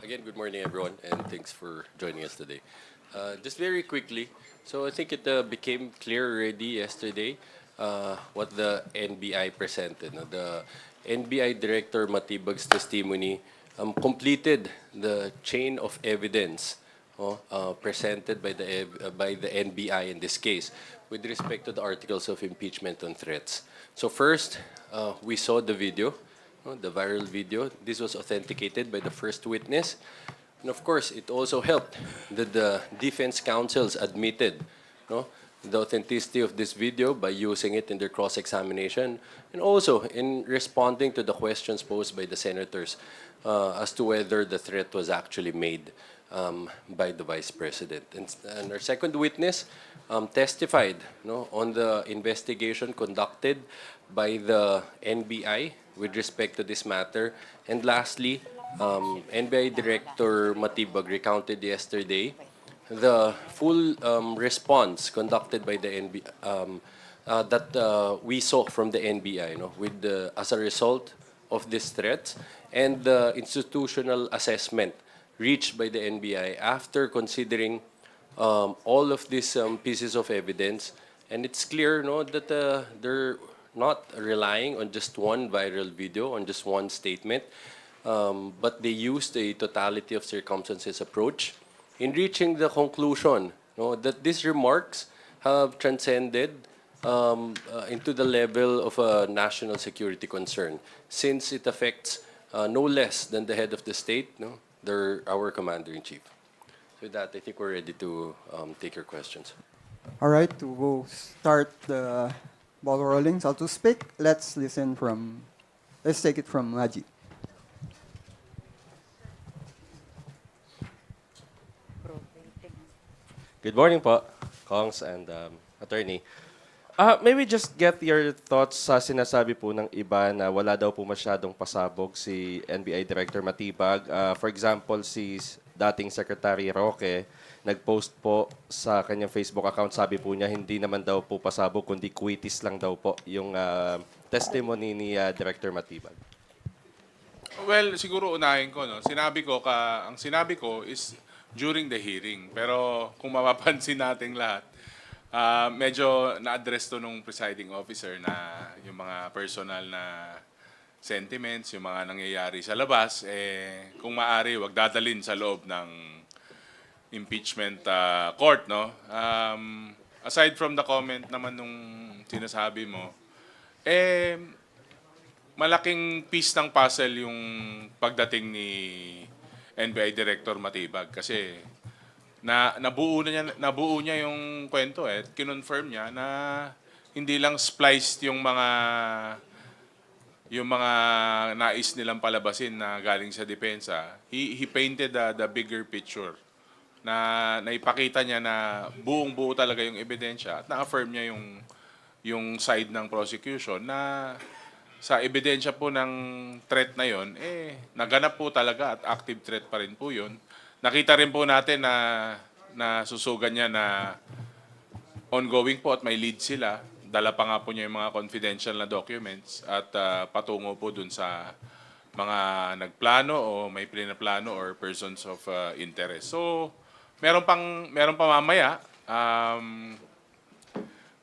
Again, good morning, everyone, and thanks for joining us today. Just very quickly, so I think it became clear already yesterday what the NBI presented. No? The NBI Director Matibag's testimony completed the chain of evidence presented by the NBI in this case with respect to the articles of impeachment on threats. So first, we saw the video, the viral video. This was authenticated by the first witness. And of course, it also helped that the defense counsels admitted no, the authenticity of this video by using it in their cross-examination and also in responding to the questions posed by the senators as to whether the threat was actually made by the Vice President. And our second witness testified on the investigation conducted by the NBI with respect to this matter. And lastly, NBI Director Matibag recounted yesterday the full response conducted by the NBI that we saw from the NBI with as a result of this threat and the institutional assessment reached by the NBI after considering all of these pieces of evidence. And it's clear that they're not relying on just one viral video, on just one statement, but they used a totality of circumstances approach in reaching the conclusion that these remarks have transcended into the level of a national security concern, since it affects no less than the head of the state, they're our commander-in-chief. So with that, I think we're ready to take your questions. All right, to go start the ball rolling. So to speak, let's take it from Maji. Good morning po, Kongs and Attorney. Maybe just get your thoughts sa sinasabi po ng iba na wala daw po masyadong pasabog si NBI Director Matibag. For example, si dating Secretary Roque, nag-post po sa kanyang Facebook account, sabi po niya hindi naman daw po pasabog, kundi quitis lang daw po yung testimony ni Director Matibag. Well, siguro unahin ko, no? Ang sinabi ko is during the hearing. Pero kung mapapansin natin lahat, medyo na-address to nung presiding officer na yung mga personal na sentiments, yung mga nangyayari sa labas, kung maaari, wag dadalin sa loob ng impeachment court, no? Aside from the comment naman nung sinasabi mo, malaking piece ng puzzle yung pagdating ni NBI Director Matibag kasi nabuo niya yung kwento kinonfirm niya na hindi lang spliced yung mga nais nilang palabasin na galing sa depensa. He painted the bigger picture na naipakita niya na buong-buo talaga yung ebidensya at na-affirm niya yung side ng prosecution na sa ebidensya po ng threat na yon, naganap po talaga at active threat pa rin po yun. Nakita rin po natin na susugan niya na ongoing po at may lead sila. Dala pa nga po niya yung mga confidential na documents at patungo po dun sa mga nagplano o may plano or persons of interest. So, meron pa mamaya.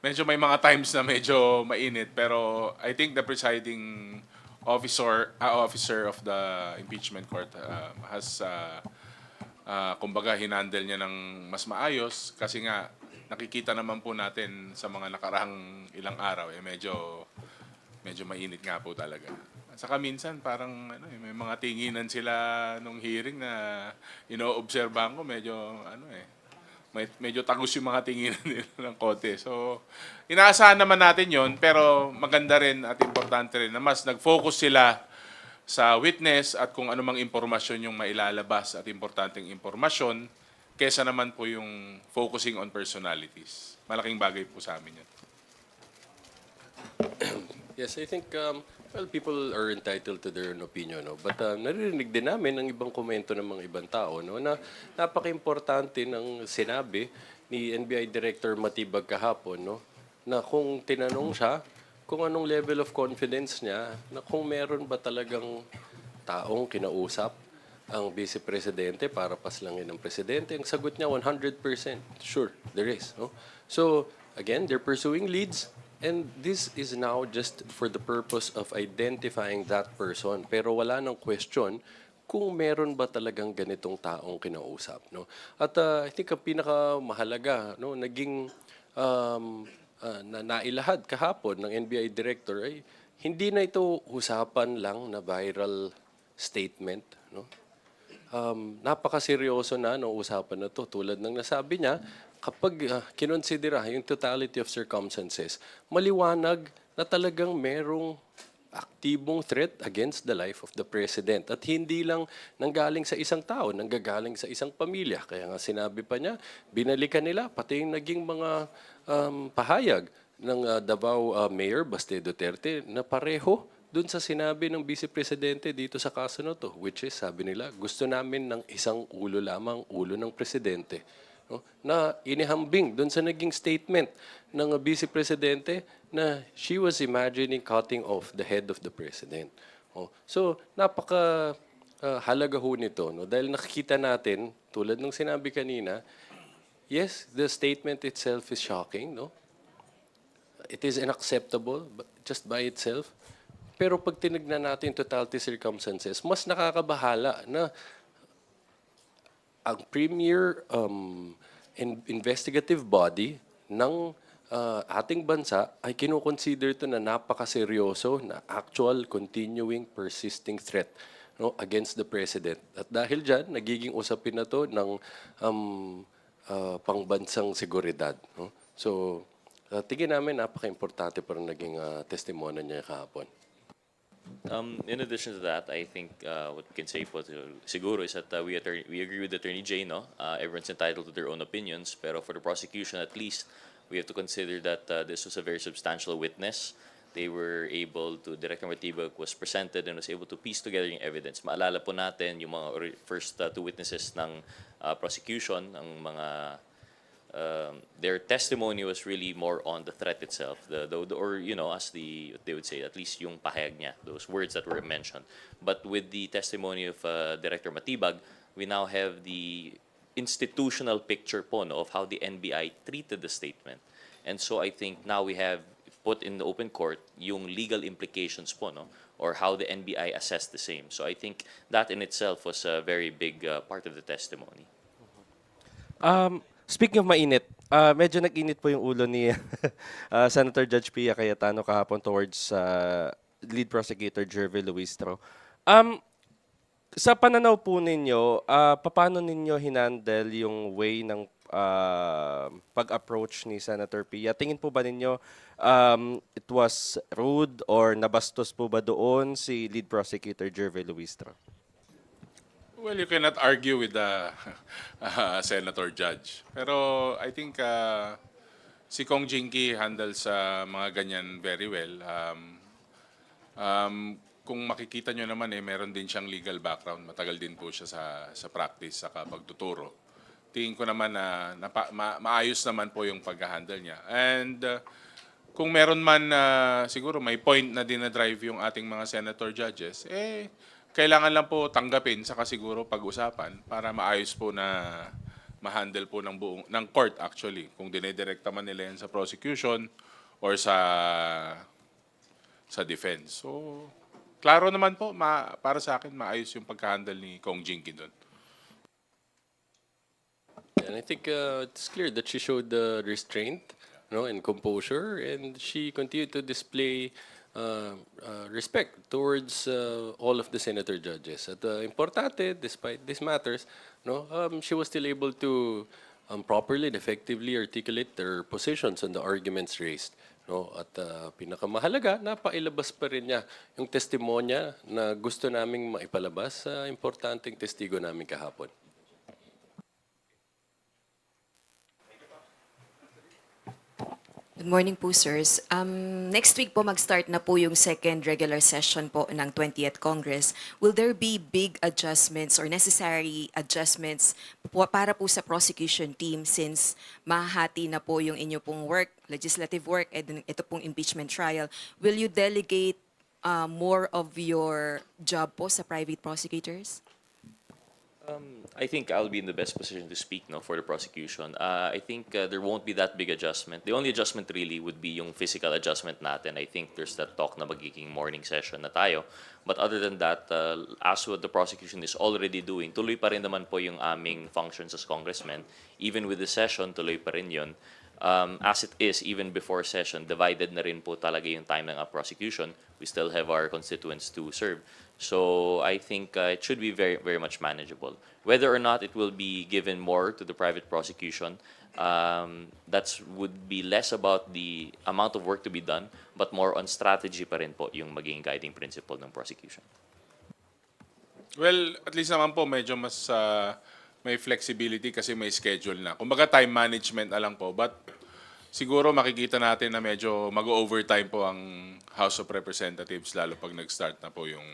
Medyo may mga times na medyo mainit pero I think the presiding officer of the impeachment court has kumbaga hinandle niya ng mas maayos kasi nga nakikita naman po natin sa mga nakarang ilang araw medyo mainit nga po talaga. At saka minsan parang may mga tinginan sila nung hearing na inoobserbahan ko medyo tagus yung mga tingin nila ng konti. So, inaasahan naman natin yon pero maganda rin at importante rin na mas nag-focus sila sa witness at kung anumang impormasyon yung mailalabas at importanteng impormasyon kesa naman po yung focusing on personalities. Malaking bagay po sa amin yun. Yes, I think people are entitled to their own opinion, but naririnig din namin ng ibang komento ng mga ibang tao na napaka-importante ng sinabi ni NBI Director Matibag kahapon na kung tinanong siya kung anong level of confidence niya na kung meron ba talagang taong kinausap ang Vice Presidente para paslangin ng Presidente? Ang sagot niya, 100%. Sure, there is. No? So, again, they're pursuing leads. And this is now just for the purpose of identifying that person. Pero wala nang question kung meron ba talagang ganitong taong kinausap. No? At I think ang pinakamahalaga, no, naging nailahad kahapon ng NBI Director ay hindi na ito usapan lang na viral statement. No? Napakaseryoso na ng usapan na to. Tulad ng nasabi niya, kapag kinonsidera yung totality of circumstances, maliwanag na talagang merong aktibong threat against the life of the president. At hindi lang nanggaling sa isang tao, nanggagaling sa isang pamilya. Kaya nga sinabi pa niya, binalikan nila pati yung naging mga pahayag ng Davao Mayor Baste Duterte na pareho dun sa sinabi ng Vice Presidente dito sa kaso na to, which is, sabi nila, gusto namin ng isang ulo lamang, ulo ng Presidente. No? Na inihambing dun sa naging statement ng Vice Presidente na she was imagining cutting off the head of the President. Oh, so, napaka halaga ho nito. No? Dahil nakikita natin, tulad ng sinabi kanina, yes, the statement itself is shocking. No? It is unacceptable just by itself. Pero pag tinignan natin totality circumstances, mas nakakabahala na ang premier investigative body ng ating bansa ay kinukonsider ito na napakaseryoso na actual, continuing, persisting threat, no, against the president. At dahil dyan, nagiging usapin na to ng pangbansang seguridad. No? So, tingin namin napaka-importante pa rin naging testimonya niya kahapon. In addition to that, I think what we can say po siguro is that we agree with Attorney Jay, no? Everyone's entitled to their own opinions, pero for the prosecution at least, we have to consider that this was a very substantial witness. They were able to, Director Matibag was presented and was able to piece together yung evidence. Maalala po natin yung mga first two witnesses ng prosecution, ang mga their testimony was really more on the threat itself, or you know, as they would say, at least yung pahayag niya, those words that were mentioned. But with the testimony of Director Matibag, we now have the institutional picture po, no, of how the NBI treated the statement. And so I think now we have put in the open court yung legal implications po, no, or how the NBI assessed the same. So I think that in itself was a very big part of the testimony. Speaking of mainit, medyo nag-init po yung ulo ni Senator Judge Pia Cayetano kahapon towards lead prosecutor Jervy Luistro. Sa pananaw po ninyo, paano ninyo hinandle yung way ng pag-approach ni Senator Pia? Tingin po ba ninyo it was rude or nabastos po ba doon si lead prosecutor Jervy Luistro? Well, you cannot argue with the senator judge. Pero I think si Kong Jinky handles mga ganyan very well. Kung makikita nyo naman, meron din siyang legal background. Matagal din po siya sa practice, sa pagtuturo. Tingin ko naman na maayos naman po yung pag-handle niya. And kung meron man siguro may point na dinadrive yung ating mga senator judges, kailangan lang po tanggapin saka siguro pag-usapan para maayos po na ma-handle po ng court actually kung dinedirekta man nila yan sa prosecution or sa defense. So klaro naman po para sa akin maayos yung pagka-handle ni Kong Jinky doon. And I think it's clear that she showed restraint, no, and composure, and she continued to display respect towards all of the senator judges. At importante, despite these matters, no, she was still able to properly and effectively articulate their positions on the arguments raised. No? At pinakamahalaga, napailabas pa rin niya yung testimonya na gusto naming maipalabas sa importanteng testigo namin kahapon. Good morning po, sirs. Next week po mag-start na po yung second regular session po ng 20th Congress. Will there be big adjustments or necessary adjustments para po sa prosecution team since mahati na po yung inyo pong work, legislative work, and ito pong impeachment trial? Will you delegate more of your job po sa private prosecutors? I think I'll be in the best position to speak no, for the prosecution. I think there won't be that big adjustment. The only adjustment really would be yung physical adjustment natin. I think there's that talk na magiging morning session na tayo. But other than that, as what the prosecution is already doing, tuloy pa rin naman po yung aming functions as congressmen. Even with the session, tuloy pa rin yun. As it is, even before session, divided na rin po talaga yung time ng prosecution. We still have our constituents to serve. So I think it should be very, very much manageable. Whether or not it will be given more to the private prosecution, that would be less about the amount of work to be done, but more on strategy pa rin po yung maging guiding principle ng prosecution. Well, at least naman po medyo mas may flexibility kasi may schedule na. Kumbaga time management na lang po. But siguro makikita natin na medyo mag-overtime po ang House of Representatives lalo pag nag-start na po yung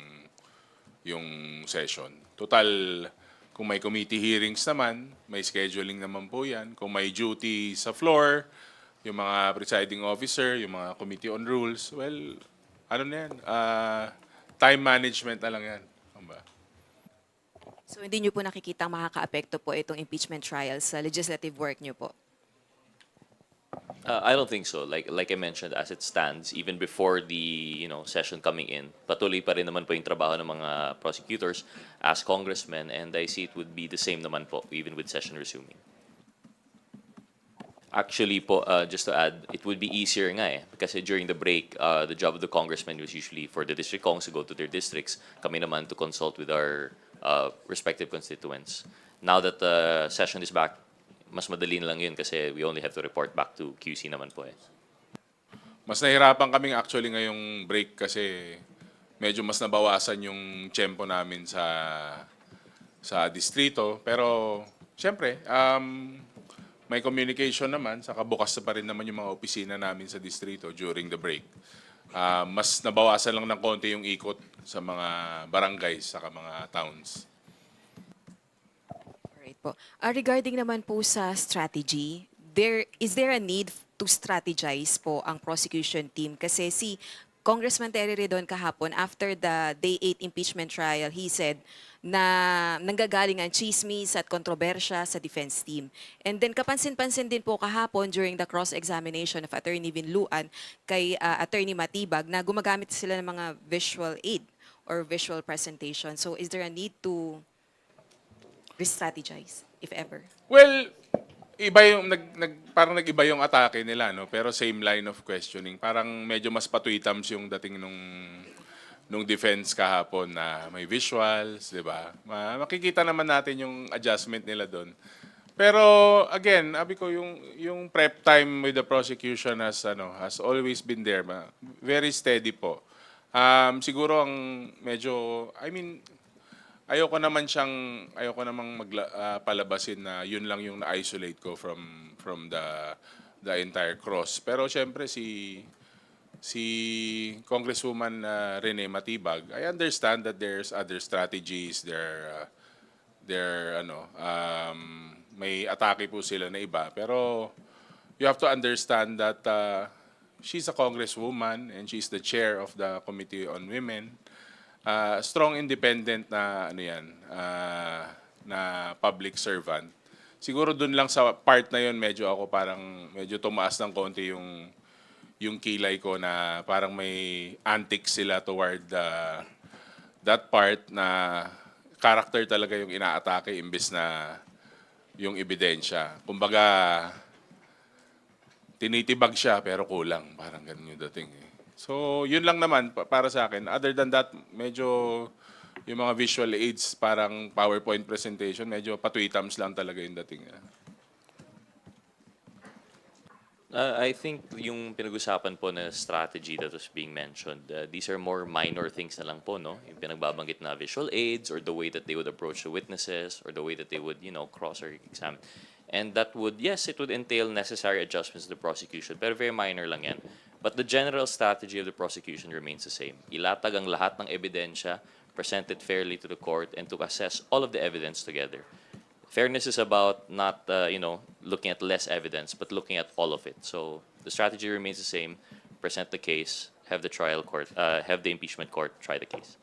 session. Total, kung may committee hearings naman, may scheduling naman po yan. Kung may duty sa floor, yung mga presiding officer, yung mga committee on rules, well, ano na yan, time management na lang yan. Ano ba? So hindi niyo po nakikita makaka-apekto po itong impeachment trial sa legislative work niyo po? I don't think so. Like I mentioned, as it stands, even before the session coming in, patuloy pa rin naman po yung trabaho ng mga prosecutors as congressmen, and I see it would be the same naman po even with session resuming. Actually po, just to add, it would be easier nga because during the break, the job of the congressman was usually for the district congs to go to their districts, kami naman to consult with our respective constituents. Now that the session is back, mas madali na lang yun kasi we only have to report back to QC naman po . Mas nahirapan kaming actually ngayong break kasi medyo mas nabawasan yung tiyempo namin sa distrito. Pero siyempre, may communication naman, saka bukas na pa rin naman yung mga opisina namin sa distrito during the break. Mas nabawasan lang ng konti yung ikot sa mga barangays saka mga towns. Alright po. Regarding naman po sa strategy, is there a need to strategize po ang prosecution team? Kasi si Congressman Terry Redon kahapon, after the Day 8 impeachment trial, he said na nanggagaling ang chismis at kontrobersya sa defense team. And then kapansin-pansin din po kahapon during the cross-examination of Attorney Vinluan kay Attorney Matibag na gumagamit sila ng mga visual aid or visual presentation. So is there a need to re-strategize, if ever? Well, iba yung parang nag-iba yung atake nila, no? Pero same line of questioning. Parang medyo mas patwitams yung dating nung defense kahapon na may visuals, 'di ba? Makikita naman natin yung adjustment nila doon. Pero again, abi ko yung prep time with the prosecution has always been there, very steady po. Siguro ang medyo ayoko namang palabasin na yun lang yung na-isolate ko from the entire cross. Pero syempre si Congresswoman Rene Matibag, I understand that there's other strategies, may atake po sila na iba. Pero you have to understand that she's a congresswoman and she's the chair of the Committee on Women. Strong independent na na public servant. Siguro dun lang sa part na yun medyo tumaas ng konti yung kilay ko na parang may antics sila toward that part na character talaga yung inaatake imbes na yung ebidensya. Kumbaga tinitibag siya pero kulang, parang ganun yung dating . So, yun lang naman para sa akin. Other than that, medyo yung mga visual aids, parang PowerPoint presentation, medyo patwitams lang talaga yung dating . I think yung pinag-usapan po na strategy that was being mentioned, these are more minor things na lang po, no? Yung pinagbabanggit na visual aids or the way that they would approach the witnesses or the way that they would, cross or examine. And that would, yes, it would entail necessary adjustments to the prosecution, pero very minor lang yan. But the general strategy of the prosecution remains the same. Ilatag ang lahat ng ebidensya, present it fairly to the court, and to assess all of the evidence together. Fairness is about not, looking at less evidence, but looking at all of it. So the strategy remains the same. Present the case, have the trial court, have the impeachment court try the case.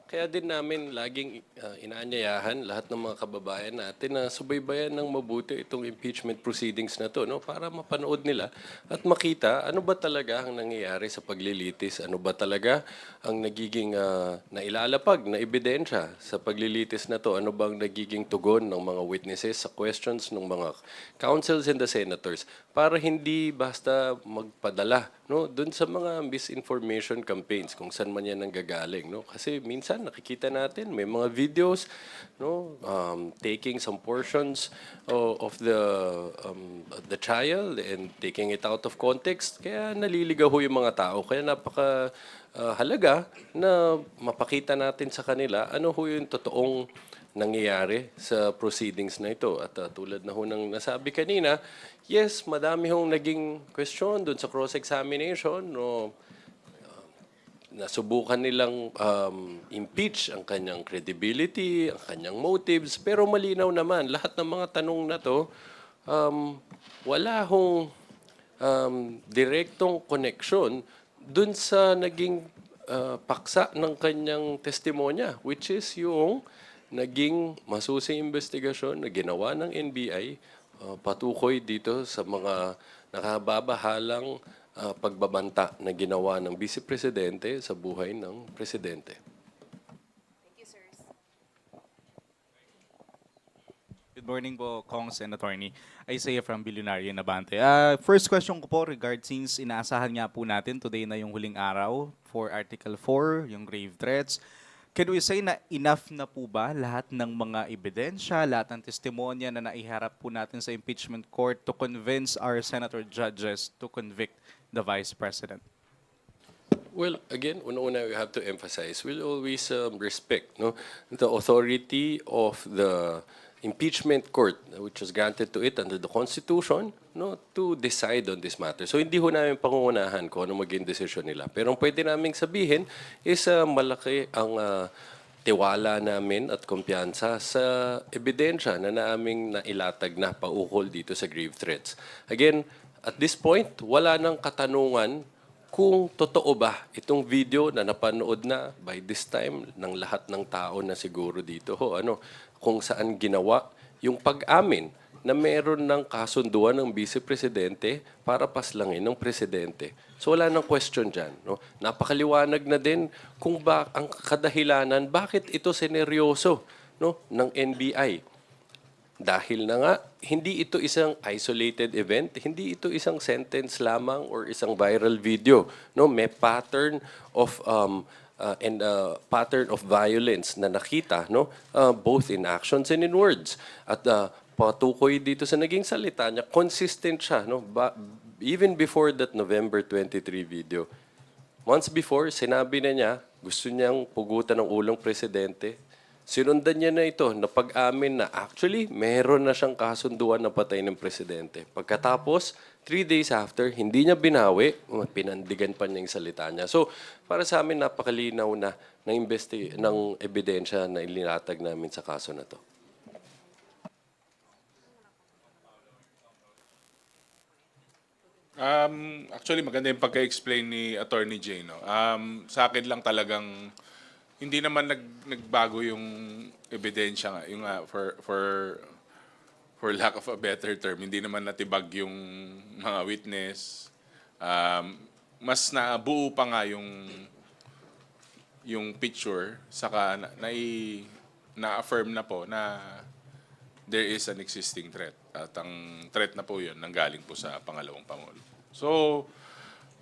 Kaya din namin laging inaanyayahan lahat ng mga kababayan natin na subaybayan ng mabuti itong impeachment proceedings na to, no, para mapanood nila at makita ano ba talaga ang nangyayari sa paglilitis, ano ba talaga ang nagiging nailalapag na ebidensya sa paglilitis na to, ano bang nagiging tugon ng mga witnesses sa questions ng mga counsels and the senators para hindi basta magpadala, no, dun sa mga misinformation campaigns kung saan man yan nanggagaling, no, kasi minsan nakikita natin may mga videos, no, taking some portions of the trial and taking it out of context, kaya naliligaw ho yung mga tao, kaya napaka halaga na mapakita natin sa kanila ano ho yung totoong nangyayari sa proceedings na ito. At tulad na ho ng nasabi kanina, yes, madami hong naging question doon sa cross-examination, no, nasubukan nilang impeach ang kanyang credibility, ang kanyang motives, pero malinaw naman, lahat ng mga tanong na to, wala hong direktong connection dun sa naging paksa ng kanyang testimonya, which is yung naging masusing investigasyon na ginawa ng NBI patukoy dito sa mga nakababahalang pagbabanta na ginawa ng Vice Presidente sa buhay ng Presidente. Good morning po, Kongs and Attorney. Isaiah from Billionaire Nabante. First question ko po since inaasahan nga po natin today na yung huling araw for Article 4, yung grave threats. Can we say na enough na po ba lahat ng mga ebidensya, lahat ng testimonya na naiharap po natin sa impeachment court to convince our senator judges to convict the Vice President? Well, again, una-una we have to emphasize, we'll always respect, no, the authority of the impeachment court which was granted to it under the Constitution, no, to decide on this matter. So hindi ho namin pangungunahan kung ano maging decision nila. Pero ang pwede naming sabihin is malaki ang tiwala namin at kumpiyansa sa ebidensya na naaming nailatag na paukol dito sa grave threats. Again, at this point, wala nang katanungan kung totoo ba itong video na napanood na by this time ng lahat ng tao na siguro dito ho, kung saan ginawa yung pag-amin na meron ng kasunduan ng Vice Presidente para paslangin ng Presidente. So wala nang question dyan. No? Napakaliwanag na din kung ba ang kadahilanan, bakit ito seneryoso, no, ng NBI. Dahil na nga, hindi ito isang isolated event, hindi ito isang sentence lamang or isang viral video. No? May pattern of pattern of violence na nakita, no, both in actions and in words. At patukoy dito sa naging salita niya, consistent siya, no, even before that November 23 video. Months before, sinabi na niya, gusto niyang pugutan ng ulong presidente. Sinundan niya na ito na pag-amin na actually meron na siyang kasunduan na patay ng presidente. Pagkatapos, 3 days after, hindi niya binawi, pinandigan pa niya yung salita niya. So, para sa amin, napakalinaw na ng ebidensya na ilinatag namin sa kaso na to. Actually, maganda yung pagka-explain ni Attorney Jay, no? Sa akin lang talagang hindi naman nagbago yung ebidensya nga, yung for lack of a better term, hindi naman natibag yung mga witness. Mas nabuo pa nga yung picture, saka na-affirm na po na there is an existing threat. At ang threat na po yun, nanggaling po sa pangalawang Pangulo. So,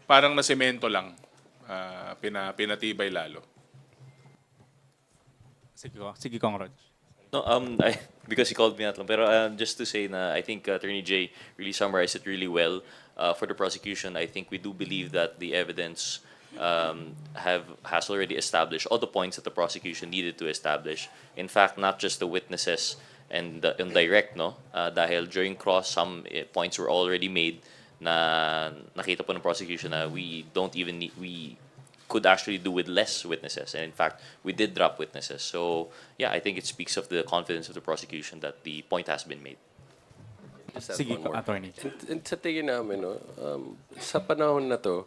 parang nasemento lang, pinatibay lalo. Sige, Kong Rog. No, because he called me out lang. Pero just to say na I think Attorney Jay really summarized it really well. For the prosecution, I think we do believe that the evidence has already established all the points that the prosecution needed to establish. In fact, not just the witnesses and the indirect, no? Dahil during cross, some points were already made na nakita po ng prosecution na we could actually do with less witnesses. And in fact, we did drop witnesses. So, yeah, I think it speaks of the confidence of the prosecution that the point has been made. Just add Sige, one more. Attorney. And sa tingin namin, no, sa panahon na to,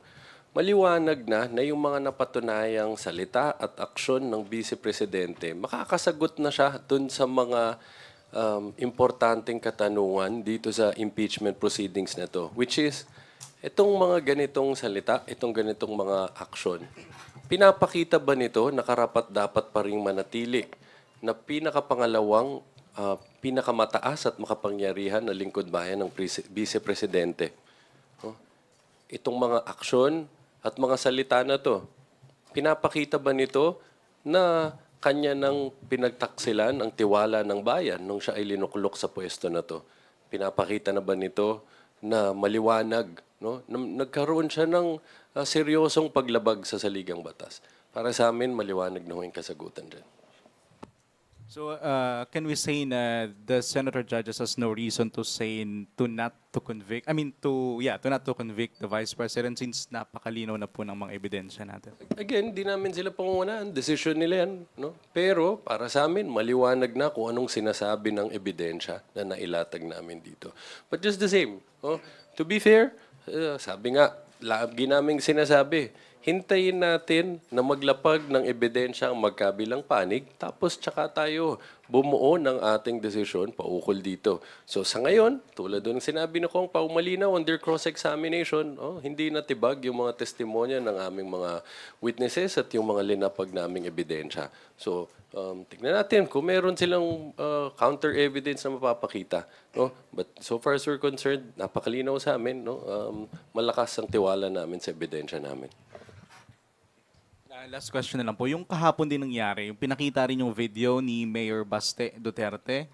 maliwanag na yung mga napatunayang salita at aksyon ng Vice Presidente, makakasagot na siya dun sa mga importanteng katanungan dito sa impeachment proceedings na to, which is itong mga ganitong salita, itong ganitong mga aksyon. Pinapakita ba nito na karapat-dapat pa ring manatili na pinakapangalawang, pinakamataas at makapangyarihan na lingkod bayan ng Vice Presidente? No? Itong mga aksyon at mga salita na to, pinapakita ba nito na kanya nang pinagtaksilan ang tiwala ng bayan nung siya ay linuklok sa pwesto na to? Pinapakita na ba nito na maliwanag, no? Nagkaroon siya ng seryosong paglabag sa saligang batas? Para sa amin, maliwanag na ho yung kasagutan dyan. So, can we say na the senator judges has no reason to say to not to convict, to not to convict the vice president since napakalinaw na po ng mga ebidensya natin? Again, di namin sila pangungunahan. Decision nila yan. No? Pero para sa amin, maliwanag na kung anong sinasabi ng ebidensya na nailatag namin dito. But just the same, to be fair, sabi nga, lagi naming sinasabi, hintayin natin na maglapag ng ebidensya ang magkabilang panig, tapos tsaka tayo bumuo ng ating desisyon paukol dito. So sa ngayon, tulad ng sinabi na kong paumalinaw under cross-examination, hindi natibag yung mga testimonya ng aming mga witnesses at yung mga linapag naming ebidensya. So tignan natin kung meron silang counter-evidence na mapapakita. No? But so far as we're concerned, napakalinaw sa amin. No? Malakas ang tiwala namin sa ebidensya namin. Last question na lang po. Yung kahapon din nangyari, yung pinakita rin yung video ni Mayor Baste Duterte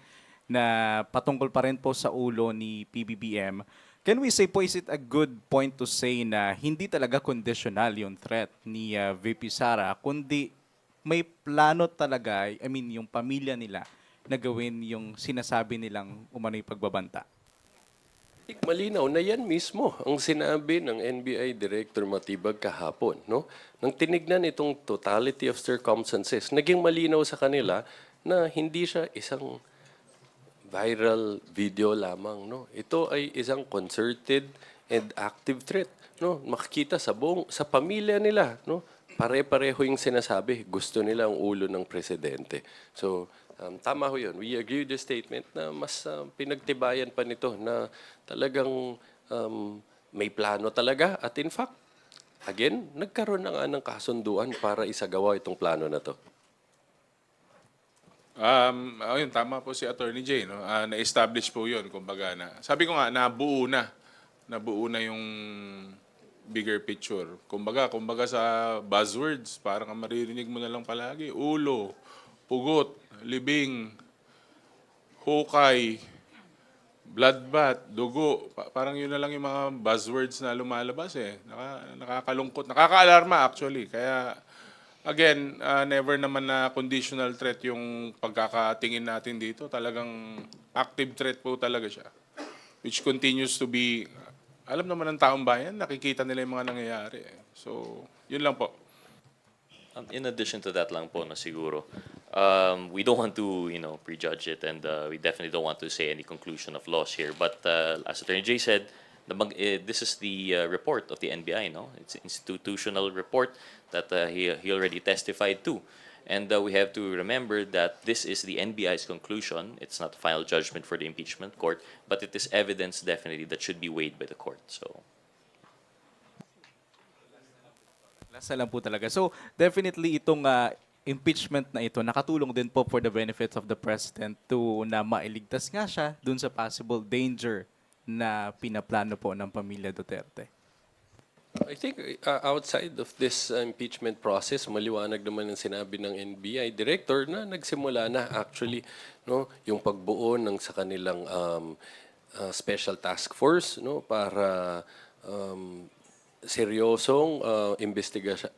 na patungkol pa rin po sa ulo ni PBBM. Can we say po, is it a good point to say na hindi talaga conditional yung threat ni VP Sara, kundi may plano talaga, yung pamilya nila na gawin yung sinasabi nilang umano'y pagbabanta? Malinaw na yan mismo ang sinabi ng NBI Director Matibag kahapon. No? Nang tinignan itong totality of circumstances, naging malinaw sa kanila na hindi siya isang viral video lamang. No? Ito ay isang concerted and active threat. No? Makikita sa pamilya nila. No? Pare-pareho yung sinasabi. Gusto nila ang ulo ng presidente. So, tama ho yun. We agree with the statement na mas pinagtibayan pa nito na talagang may plano talaga. At in fact, again, nagkaroon na nga ng kasunduan para isagawa itong plano na to. Ayun, tama po si Attorney Jay. No? Na-establish po yun. Kumbaga, sabi ko nga, nabuo na yung bigger picture. Kumbaga sa buzzwords, parang maririnig mo na lang palagi, ulo, pugot, libing, hukay, bloodbath, dugo. Parang yun na lang yung mga buzzwords na lumalabas eh. Nakakalungkot, nakakaalarma actually. Kaya again, never naman na conditional threat yung pagkakatingin natin dito. Talagang active threat po talaga siya. Which continues to be, alam naman ng taong bayan, nakikita nila yung mga nangyayari. So, yun lang po. In addition to that lang po na siguro, we don't want to, prejudge it, and we definitely don't want to say any conclusion of loss here. But as Attorney Jay said, this is the report of the NBI, no? It's an institutional report that he already testified to. And we have to remember that this is the NBI's conclusion. It's not final judgment for the impeachment court, but it is evidence definitely that should be weighed by the court. So. Last na lang po talaga. So, definitely itong impeachment na ito, nakatulong din po for the benefits of the President na mailigtas nga siya dun sa possible danger na pinaplano po ng pamilya Duterte. I think outside of this impeachment process, maliwanag naman ang sinabi ng NBI Director na nagsimula na actually yung pagbuo ng sa kanilang special task force para seryosong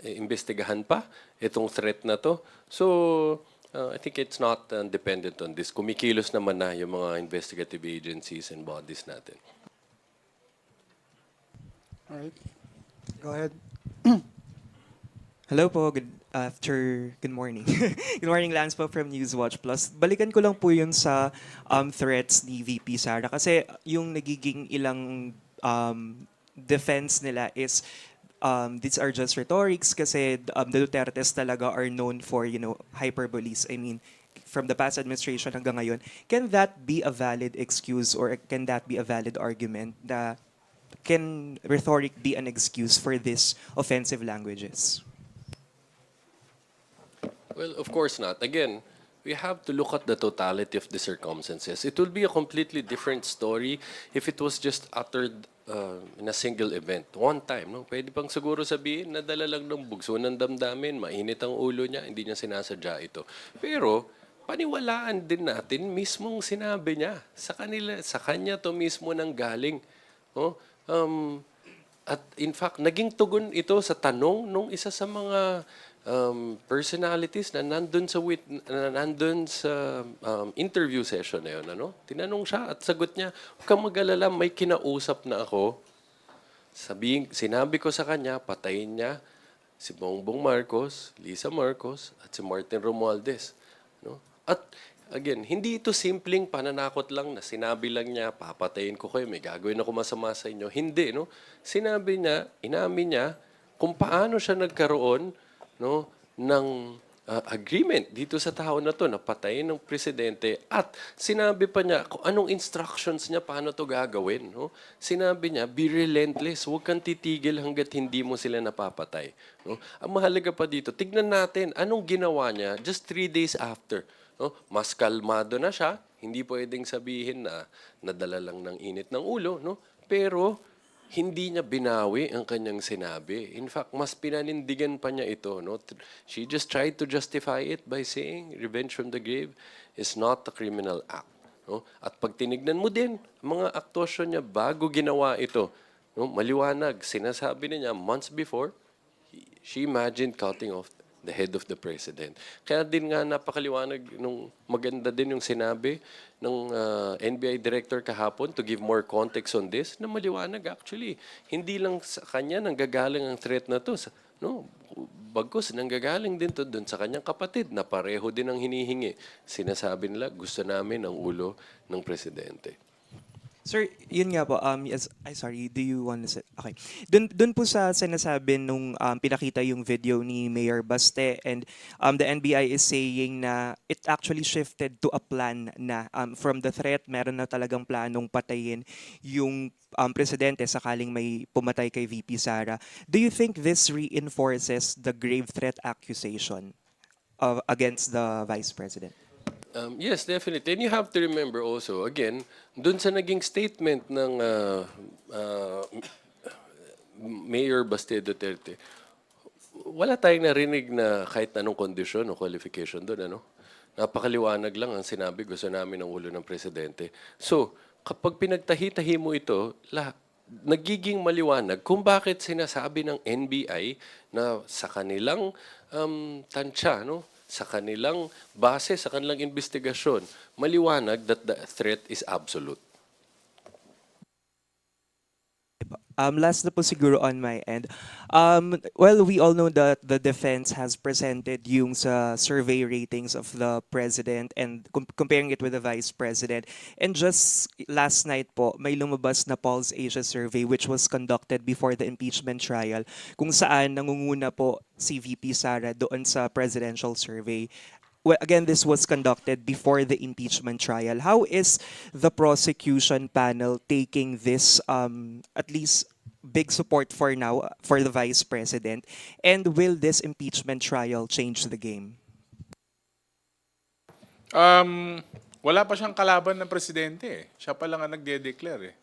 imbestigahan pa itong threat na to. So, I think it's not dependent on this. Kumikilos naman na yung mga investigative agencies and bodies natin. All right. Go ahead. Hello po, good morning. Good morning, Lance po from Newswatch Plus. Balikan ko lang po yun sa threats ni VP Sara kasi yung nagiging ilang defense nila is these are just rhetorics kasi the Dutertes talaga are known for, hyperboles. I mean, from the past administration hanggang ngayon, can that be a valid excuse or can that be a valid argument that can rhetoric be an excuse for these offensive languages? Well, of course not. Again, we have to look at the totality of the circumstances. It will be a completely different story if it was just uttered in a single event, one time. No? Pwede pang siguro sabihin, nadala lang ng bugso ng damdamin, mainit ang ulo niya, hindi niya sinasadya ito. Pero, paniwalaan din natin mismong sinabi niya. Sa kanya to mismo nang galing. No? At in fact, naging tugon ito sa tanong nung isa sa mga personalities na nandun sa interview session na yun. Ano? Tinanong siya at sagot niya, huwag kang mag-alala, may kinausap na ako. Sinabi ko sa kanya, patayin niya si Bongbong Marcos, Lisa Marcos, at si Martin Romualdez. No? At again, hindi ito simpleng pananakot lang na sinabi lang niya, papatayin ko kayo, may gagawin ako masama sa inyo. Hindi, no? Sinabi niya, inamin niya kung paano siya nagkaroon, no, ng agreement dito sa tao na to na patayin ng presidente at sinabi pa niya kung anong instructions niya paano to gagawin. No? Sinabi niya, be relentless, huwag kang titigil hanggat hindi mo sila napapatay. No? Ang mahalaga pa dito, tignan natin anong ginawa niya just 3 days after. No? Mas kalmado na siya, hindi pwedeng sabihin na nadala lang ng init ng ulo, no? Pero hindi niya binawi ang kanyang sinabi. In fact, mas pinanindigan pa niya ito. No? She just tried to justify it by saying revenge from the grave is not a criminal act. No? At pag tinignan mo din, mga aktwasyon niya bago ginawa ito, no? Maliwanag, sinasabi niya months before, she imagined cutting off the head of the president. Kaya din nga napakaliwanag nung maganda din yung sinabi ng NBI director kahapon to give more context on this na maliwanag actually. Hindi lang sa kanya nanggagaling ang threat na to. No, bagkus nanggagaling din to doon sa kanyang kapatid na pareho din ang hinihingi. Sinasabi nila gusto namin ang ulo ng presidente. Sir, yun nga po, yes, sorry, do you want to say? Okay. Dun po sa sinasabi nung pinakita yung video ni Mayor Baste and the NBI is saying na it actually shifted to a plan na from the threat, meron na talagang planong patayin yung presidente sakaling may pumatay kay VP Sara. Do you think this reinforces the grave threat accusation against the Vice President? Yes, definitely. And you have to remember also, again, dun sa naging statement ng Mayor Baste Duterte, wala tayong narinig na kahit anong kondisyon o qualification doon. Ano? Napakaliwanag lang ang sinabi, gusto namin ang ulo ng presidente. So, kapag pinagtahi-tahi mo ito, nagiging maliwanag kung bakit sinasabi ng NBI na sa kanilang tansya, no? Sa kanilang base, sa kanilang investigasyon, maliwanag that the threat is absolute. Last na po siguro on my end. Well, we all know that the defense has presented yung sa survey ratings of the president and comparing it with the vice president. And just last night po, may lumabas na Pulse Asia survey which was conducted before the impeachment trial kung saan nangunguna po si VP Sara doon sa presidential survey. Well, again, this was conducted before the impeachment trial. How is the prosecution panel taking this, at least big support for now, for the vice president? And will this impeachment trial change the game? Wala pa siyang kalaban ng presidente. Siya pa lang ang nagde-declare.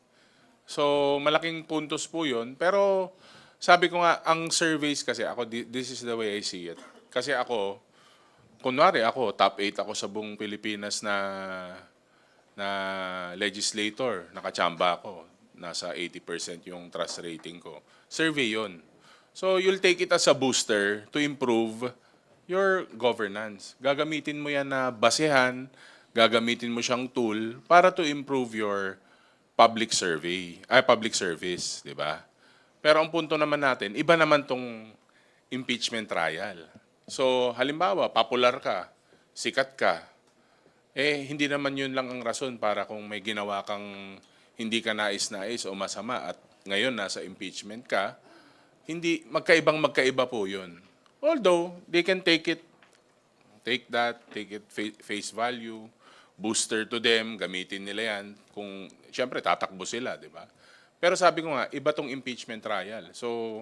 So, malaking puntos po yun. Pero, sabi ko nga, ang surveys kasi, this is the way I see it. Kasi kunwari ako, top 8 ako sa buong Pilipinas na legislator, nakachamba ako. Nasa 80% yung trust rating ko. Survey yun. So you'll take it as a booster to improve your governance. Gagamitin mo yan na basehan, gagamitin mo siyang tool para to improve your public service, di ba? Pero ang punto naman natin, iba naman tong impeachment trial. So, halimbawa, popular ka, sikat ka, hindi naman yun lang ang rason para kung may ginawa kang hindi ka nais-nais o masama at ngayon nasa impeachment ka, hindi magkaiba po yun. Although, they can take it face value, booster to them, gamitin nila yan. Kung, siyempre, tatakbo sila, di ba? Pero sabi ko nga, iba tong impeachment trial. So,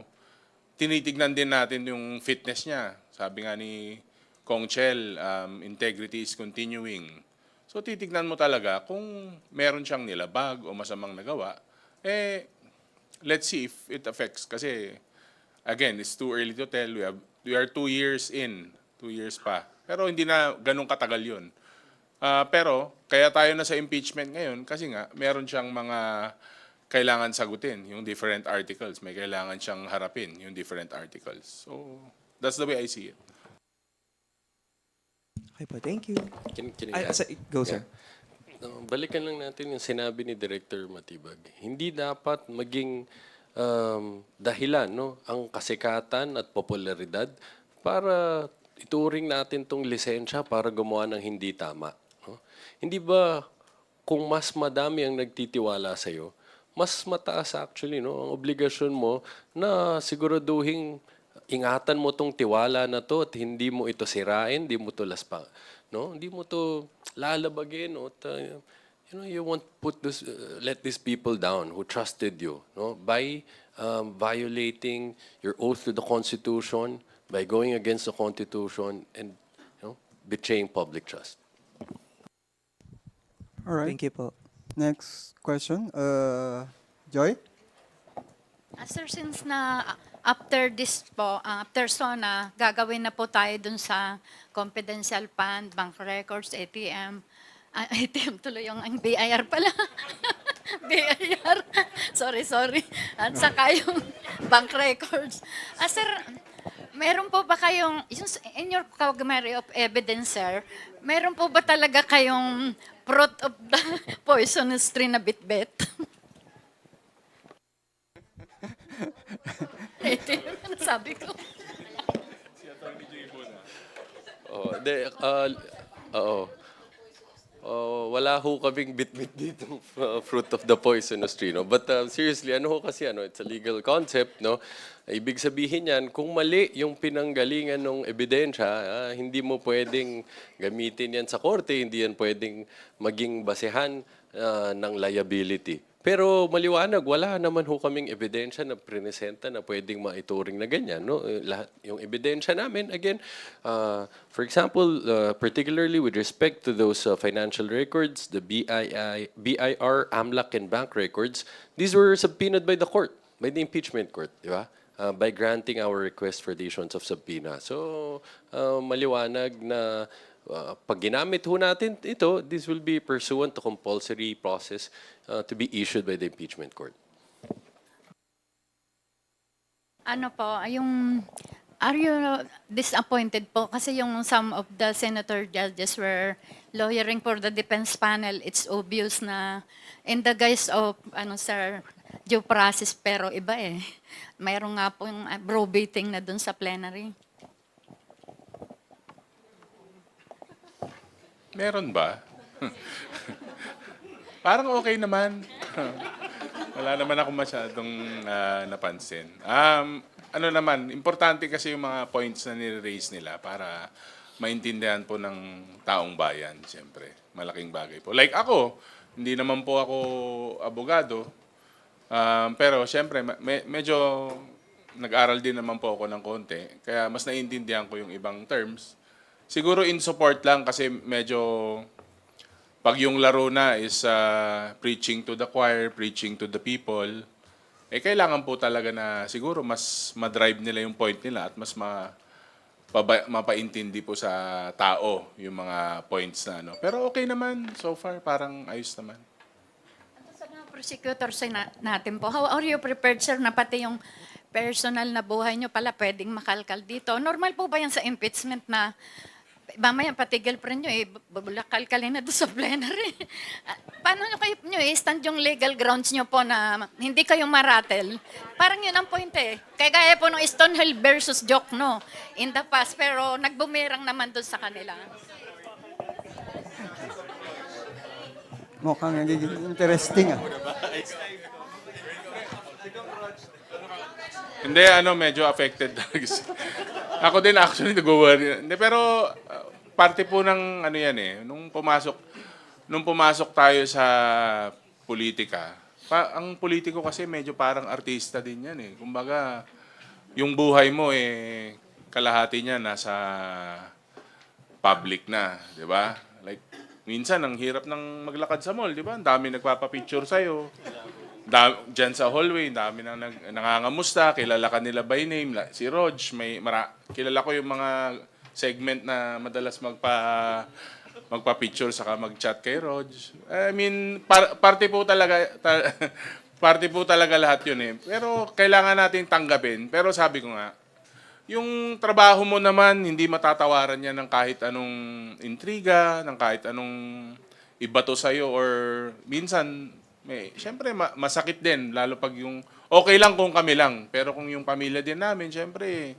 tinitignan din natin yung fitness niya. Sabi nga ni Kong Chel, integrity is continuing. So, titignan mo talaga kung meron siyang nilabag o masamang nagawa, let's see if it affects. Kasi, again, it's too early to tell. We are 2 years in, 2 years pa. Pero hindi na ganun katagal yun. Pero, kaya tayo na sa impeachment ngayon kasi nga, meron siyang mga kailangan sagutin, yung different articles. May kailangan siyang harapin, yung different articles. So, that's the way I see it. Okay po, thank you. Can I add? Go, sir. Balikan lang natin yung sinabi ni Director Matibag. Hindi dapat maging dahilan, no, ang kasikatan at popularidad para ituring natin tong lisensya para gumawa ng hindi tama. No? Hindi ba kung mas madami ang nagtitiwala sa iyo, mas mataas actually, no, ang obligasyon mo na siguraduhin ingatan mo tong tiwala na to at hindi mo ito sirain, hindi mo to laspa, no? Hindi mo to lalabagin o you won't put this let these people down who trusted you, no? By violating your oath to the Constitution, by going against the Constitution and betraying public trust. All right. Thank you po. Next question. Joy? Sir, since na after this po, after SONA, gagawin na po tayo dun sa confidential fund, bank records, ATM. ATM tuloy yung ang BIR pala. BIR. Sorry. At saka yung bank records. Sir, meron po ba kayong, in your cogmary of evidence, sir, meron po ba talaga kayong fruit of the poisonous tree na bitbit? Ano sabi ko? Wala ho kaming bit-bit dito fruit of the poisonous tree, no? But seriously, it's a legal concept, no? Ibig sabihin yan, kung mali yung pinanggalingan ng ebidensya, hindi mo pwedeng gamitin yan sa korte, hindi yan pwedeng maging basehan ng liability. Pero maliwanag, wala naman ho kaming ebidensya na prinesenta na pwedeng maituring na ganyan. No? Lahat yung ebidensya namin, again, for example, particularly with respect to those financial records, the BIR, AMLAC, and bank records, these were subpoenaed by the court, by the impeachment court, di ba? By granting our request for the issuance of subpoena. So, maliwanag na pag ginamit ho natin ito, this will be pursuant to compulsory process to be issued by the impeachment court. Ano po, are you disappointed po? Kasi yung some of the senator judges were lawyering for the defense panel. It's obvious na in the guise of, due process, pero iba eh. Mayroon nga po yung probating na dun sa plenary. Meron ba? Parang okay naman. Wala naman ako masyadong napansin. Importante kasi yung mga points na nire-raise nila para maintindihan po ng taong bayan, siyempre. Malaking bagay po. Like ako, hindi naman po ako abogado. Pero siyempre, medyo nag-aral din naman po ako ng konti. Kaya mas naiintindihan ko yung ibang terms. Siguro in support lang kasi medyo pag yung laro na is preaching to the choir, preaching to the people, kailangan po talaga na siguro mas madrive nila yung point nila at mas mapaintindi po sa tao yung mga points na . Pero okay naman, so far parang ayos naman. Sa mga prosecutors natin po, how are you prepared, sir, na pati yung personal na buhay nyo pala pwedeng makalkal dito? Normal po ba yan sa impeachment na mamaya pati girlfriend nyo, kalkalin na doon sa plenary? Paano nyo i-stand yung legal grounds nyo po na hindi kayo maratel? Parang yun ang point eh. Kaya gaya po ng Stonehill versus Joke, no? In the past, pero nagbumirang naman doon sa kanila. Mukhang nagiging interesting ah. Hindi, medyo affected talaga. Ako din actually nag-worry. Hindi, pero parte po ng yan eh. Nung pumasok tayo sa politika, ang politiko kasi medyo parang artista din yan eh. Kumbaga, yung buhay mo eh, kalahati niya nasa public na, di ba? Like, minsan ang hirap ng maglakad sa mall, di ba? Ang dami nagpapapicture sa'yo. Diyan sa hallway, dami nang nangangamusta, kilala ka nila by name. Si Rog, kilala ko yung mga segment na madalas magpa-picture saka mag-chat kay Rog. I mean, parte po talaga parte po talaga lahat 'yun eh. Pero kailangan nating tanggapin. Pero sabi ko nga, yung trabaho mo naman hindi matatawaran yan ng kahit anong intriga, ng kahit anong ibato sa'yo or minsan syempre masakit din lalo pag yung okay lang kung kami lang, pero kung yung pamilya din namin, syempre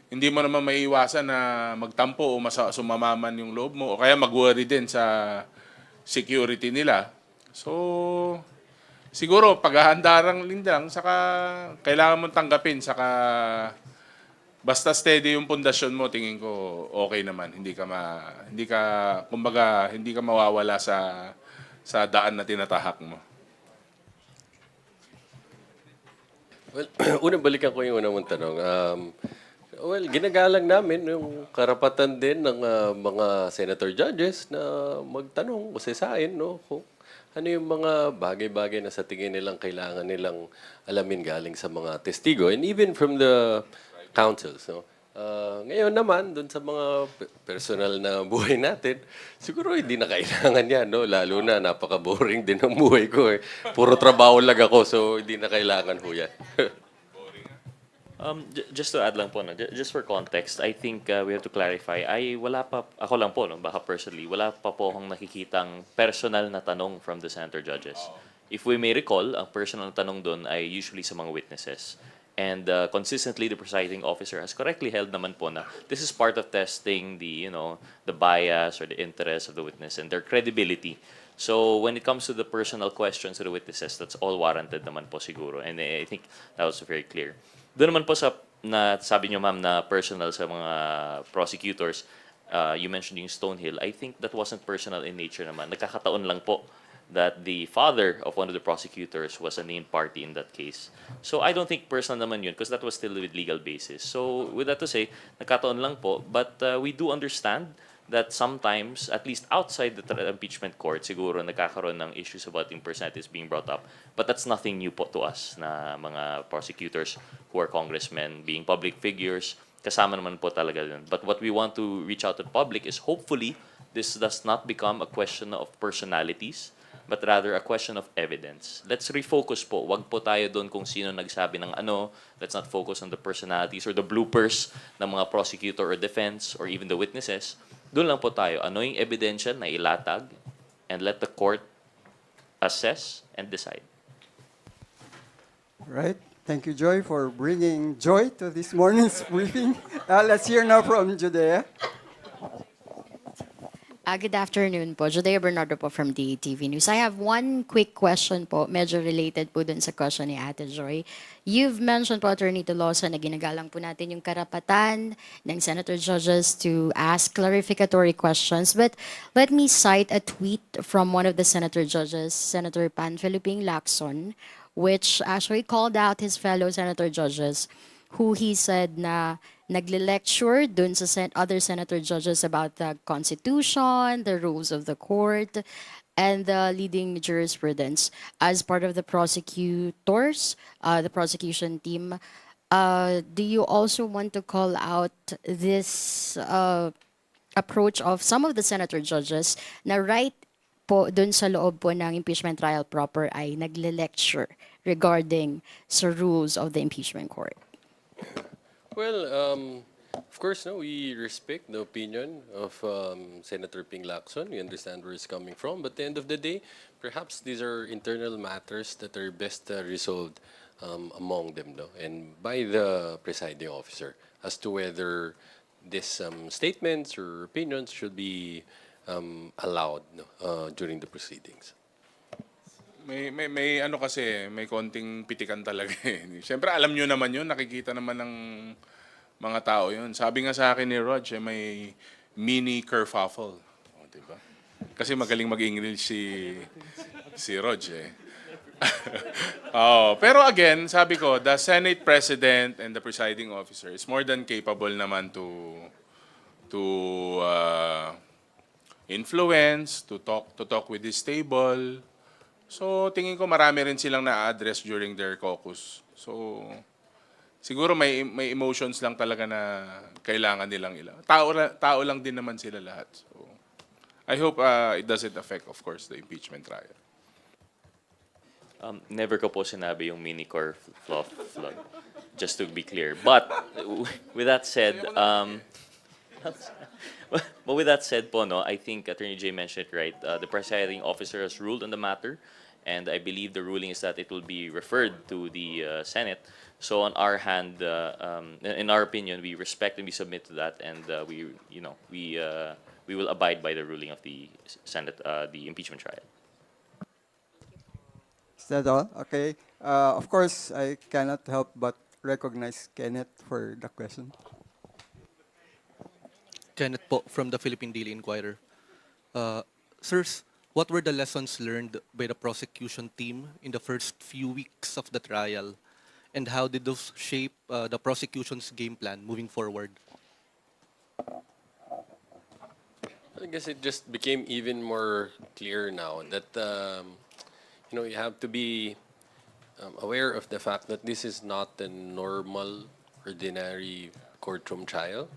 hindi mo naman maiiwasan na magtampo o sumamaman yung loob mo o kaya mag-worry din sa security nila. So, siguro paghahandarang lindang, saka kailangan mong tanggapin, saka basta steady yung pundasyon mo, tingin ko okay naman. Hindi ka mawawala sa daan na tinatahak mo. Well, unang balikan ko yung unang mong tanong. Well, ginagalang namin yung karapatan din ng mga senator judges na magtanong o sisain, no? Kung ano yung mga bagay-bagay na sa tingin nilang kailangan nilang alamin galing sa mga testigo and even from the councils, no? Ngayon naman, dun sa mga personal na buhay natin, siguro hindi na kailangan yan, no? Lalo na napaka-boring din ng buhay ko eh. Puro trabaho lang ako, so hindi na kailangan ho yan. Just to add lang po, no, just for context, I think we have to clarify. Ako lang po, no, baka personally, wala pa po akong nakikitang personal na tanong from the senator judges. If we may recall, ang personal na tanong doon ay usually sa mga witnesses. And consistently, the presiding officer has correctly held naman po na this is part of testing the bias or the interest of the witness and their credibility. So when it comes to the personal questions of the witnesses, that's all warranted naman po siguro. And I think that was very clear. Doon naman po sabi niyo ma'am na personal sa mga prosecutors, you mentioned yung Stonehill. I think that wasn't personal in nature naman. Nagkakataon lang po that the father of one of the prosecutors was a named party in that case. So I don't think personal naman yun because that was still with legal basis. So with that to say, nagkataon lang po, but we do understand that sometimes, at least outside the impeachment court, siguro nagkakaroon ng issues about impersonalities being brought up. But that's nothing new po to us na mga prosecutors who are congressmen, being public figures, kasama naman po talaga dun. But what we want to reach out to the public is hopefully this does not become a question of personalities, but rather a question of evidence. Let's refocus po. Wag po tayo doon kung sino nagsabi ng ano. Let's not focus on the personalities or the bloopers ng mga prosecutor or defense or even the witnesses. Doon lang po tayo. Ano yung ebidensya na ilatag and let the court assess and decide. Right. Thank you, Joy, for bringing joy to this morning's briefing. Let's hear now from Judea. Good afternoon po. Judea Bernardo po from DATV News. I have one quick question po, medyo related po dun sa question ni Ate Joy. You've mentioned po, Attorney Tolosa, na ginagalang po natin yung karapatan ng senator judges to ask clarificatory questions. But let me cite a tweet from one of the senator judges, Senator Panfiliping Lacson, which actually called out his fellow senator judges who he said na nagle-lecture dun sa other senator judges about the Constitution, the rules of the court, and the leading jurisprudence. As part of the prosecutors, the prosecution team, do you also want to call out this approach of some of the senator judges na right po dun sa loob po ng impeachment trial proper ay nagle-lecture regarding sa rules of the impeachment court? Well, of course, no, we respect the opinion of Senator Ping Lacson. We understand where it's coming from. But at the end of the day, perhaps these are internal matters that are best resolved among them, no? And by the presiding officer as to whether these statements or opinions should be allowed, no, during the proceedings. May ano kasi, may konting pitikan talaga eh. Siyempre, alam nyo naman yun, nakikita naman ng mga tao yun. Sabi nga sa akin ni Rog, may mini kerfuffle. O, diba? Kasi magaling mag-English si Rog eh. Pero again, sabi ko, the Senate President and the presiding officer is more than capable naman to influence, to talk with his table. So tingin ko marami rin silang na-address during their caucus. So siguro may emotions lang talaga na kailangan nilang ilang. Tao lang din naman sila lahat. So I hope it doesn't affect, of course, the impeachment trial. Never ko po sinabi yung mini-core fluff. Just to be clear. But with that said, but with that said po, no, I think Attorney Jay mentioned it right. The presiding officer has ruled on the matter, and I believe the ruling is that it will be referred to the Senate. So on our hand, in our opinion, we respect and we submit to that, and we will abide by the ruling of the Senate, the impeachment trial. Is that all? Okay. Of course, I cannot help but recognize Kenneth for the question. Kenneth po from the Philippine Daily Inquirer. Sirs, what were the lessons learned by the prosecution team in the first few weeks of the trial, and how did those shape the prosecution's game plan moving forward? I guess it just became even more clear now that you have to be aware of the fact that this is not a normal, ordinary courtroom trial.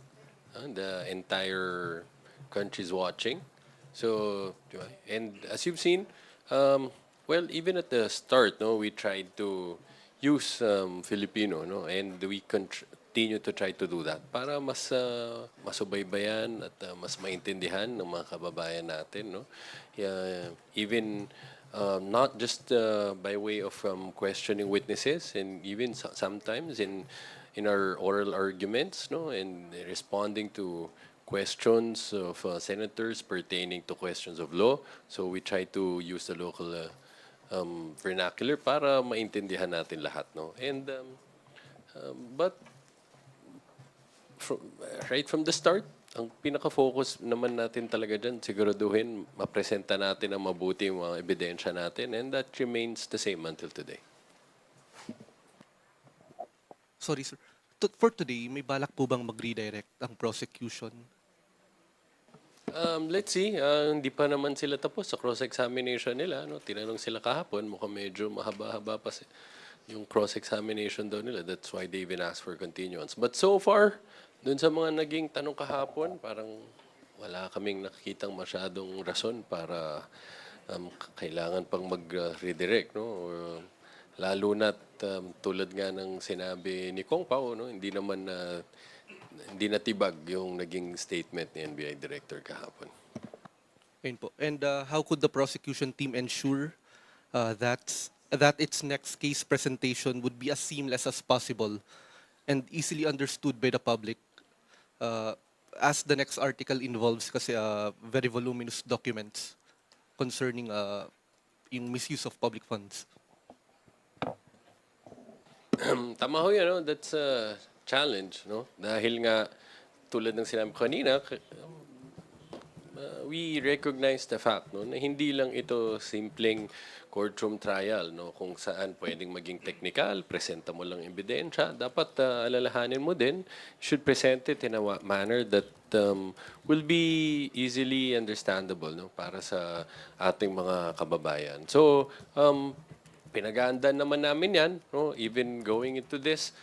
The entire country is watching. So, and as you've seen, well, even at the start, no, we tried to use Filipino, no, and we continue to try to do that para mas masubaybayan at mas maintindihan ng mga kababayan natin, no. Even not just by way of questioning witnesses, and even sometimes in our oral arguments, no, and responding to questions of senators pertaining to questions of law. So we try to use the local vernacular para maintindihan natin lahat, no. And but right from the start, ang pinaka-focus naman natin talaga dyan, siguraduhin, mapresenta natin ang mabuti yung mga ebidensya natin, and that remains the same until today. Sorry, sir. For today, may balak po bang mag-redirect ang prosecution? Let's see. Hindi pa naman sila tapos sa cross-examination nila. No? Tinanong sila kahapon, mukhang medyo mahaba-haba pa yung cross-examination daw nila. That's why they even asked for continuance. But so far, dun sa mga naging tanong kahapon, parang wala kaming nakikitang masyadong rason para kailangan pang mag-redirect. No? Lalo na't tulad nga ng sinabi ni Kong Pao, no? hindi natibag yung naging statement ni NBI Director kahapon. Ayun po. And how could the prosecution team ensure that its next case presentation would be as seamless as possible and easily understood by the public, as the next article involves kasi very voluminous documents concerning yung misuse of public funds? Tama ho yan, no? That's a challenge, no? Dahil nga, tulad ng sinabi ko kanina, we recognize the fact, no, na hindi lang ito simpleng courtroom trial, no, kung saan pwedeng maging technical, presenta mo lang ebidensya. Dapat alalahanin mo din, should present it in a manner that will be easily understandable, no, para sa ating mga kababayan. So, pinag-aandaan naman namin yan, no? Even going into this,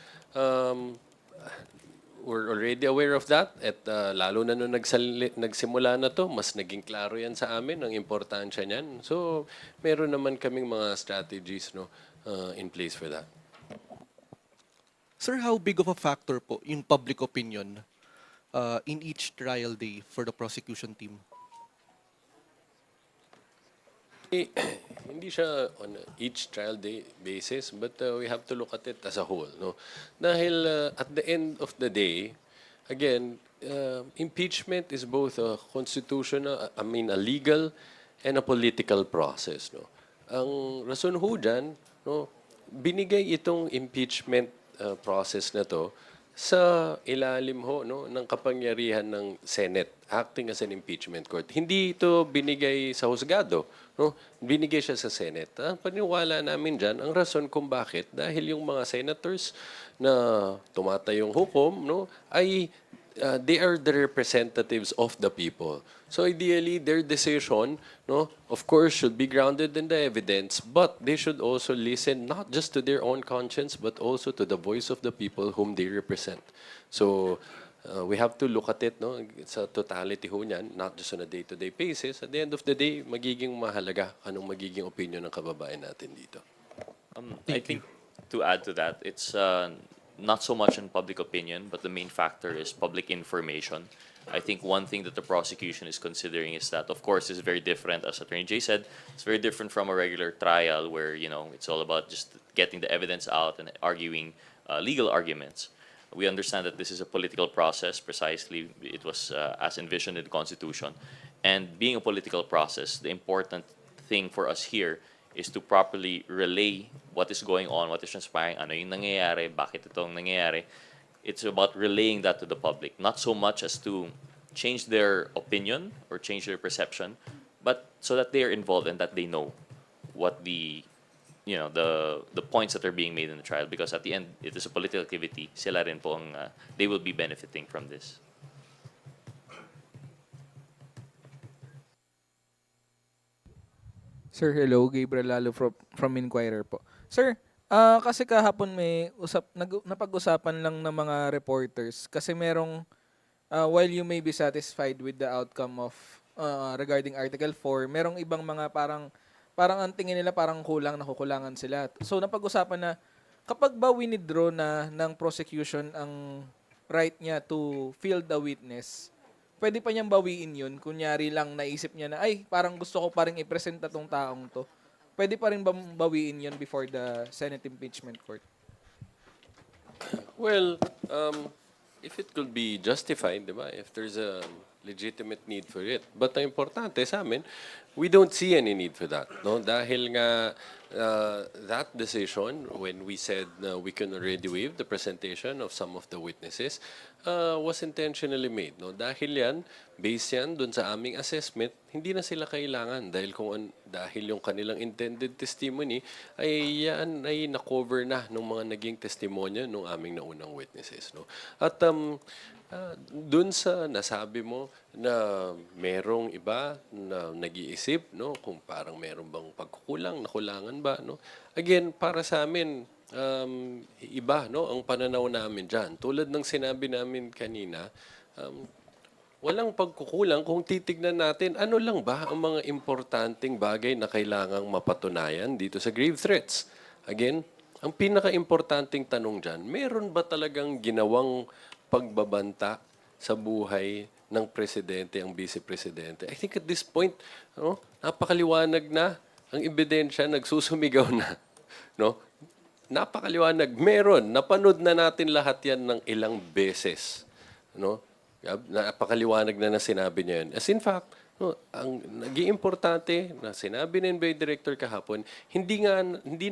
we're already aware of that, at lalo na nung nagsimula na to, mas naging klaro yan sa amin, ang importansya niyan. So, meron naman kaming mga strategies, no, in place for that. Sir, how big of a factor po yung public opinion in each trial day for the prosecution team? Hindi siya on each trial day basis, but we have to look at it as a whole, no? Dahil at the end of the day, again, impeachment is both a constitutional, a legal and a political process, no? ang rason ho dyan, no, binigay itong impeachment process na to sa ilalim ho no ng kapangyarihan ng Senate acting as an impeachment court. Hindi ito binigay sa husgado, no? Binigay siya sa Senate. Ang paniwala namin diyan, ang rason kung bakit dahil yung mga senators na tumatayong hukom, no, ay they are the representatives of the people. So ideally, their decision, no, of course, should be grounded in the evidence, but they should also listen not just to their own conscience, but also to the voice of the people whom they represent. So we have to look at it, no, sa totality ho niyan, not just on a day-to-day basis. At the end of the day, magiging mahalaga anong magiging opinion ng kababayan natin dito. I think to add to that, it's not so much in public opinion, but the main factor is public information. I think one thing that the prosecution is considering is that, of course, it's very different, as Attorney Jay said, it's very different from a regular trial where, you know, it's all about just getting the evidence out and arguing legal arguments. We understand that this is a political process, precisely. It was as envisioned in the Constitution. And being a political process, the important thing for us here is to properly relay what is going on, what is transpiring, ano yung nangyayari, bakit itong nangyayari. It's about relaying that to the public, not so much as to change their opinion or change their perception, but so that they are involved and that they know what the points that are being made in the trial. Because at the end, it is a political activity. Sila rin po ang, they will be benefiting from this. Sir, hello. Gabriel Lalo from Inquirer po. Sir, kasi kahapon may napag-usapan lang ng mga reporters kasi merong, while you may be satisfied with the outcome of regarding Article 4, merong ibang mga parang ang tingin nila parang nakukulangan sila. So napag-usapan na kapag ba winidraw na ng prosecution ang right niya to field a witness, pwede pa niyang bawiin yun. Kunyari lang naisip niya na, ay, parang gusto ko pa rin i-presenta tong taong to. Pwede pa rin bawiin yun before the Senate Impeachment Court? Well, if it could be justified, di ba? If there's a legitimate need for it. But ang importante sa amin, we don't see any need for that. No? Dahil nga that decision, when we said we can already waive the presentation of some of the witnesses, was intentionally made. No? Dahil yan, based yan dun sa aming assessment, hindi na sila kailangan dahil dahil yung kanilang intended testimony ay yan ay na-cover na ng mga naging testimonya ng aming naunang witnesses. No? At dun sa nasabi mo na merong iba na nag-iisip, no, kung parang meron bang pagkukulang, nakulangan ba, no? Again, para sa amin, iba, no, ang pananaw namin diyan. Tulad ng sinabi namin kanina, walang pagkukulang kung titignan natin ano lang ba ang mga importanteng bagay na kailangang mapatunayan dito sa grave threats. Again, ang pinaka-importanting tanong diyan, meron ba talagang ginawang pagbabanta sa buhay ng presidente, ang vice-presidente? I think at this point, no, napakaliwanag na ang ebidensya, nagsusumigaw na. No? Napakaliwanag. Meron. Napanood na natin lahat yan ng ilang beses. No? Napakaliwanag na sinabi niya yan. As in fact, no, ang nag-iimportante na sinabi ng NBI Director kahapon, hindi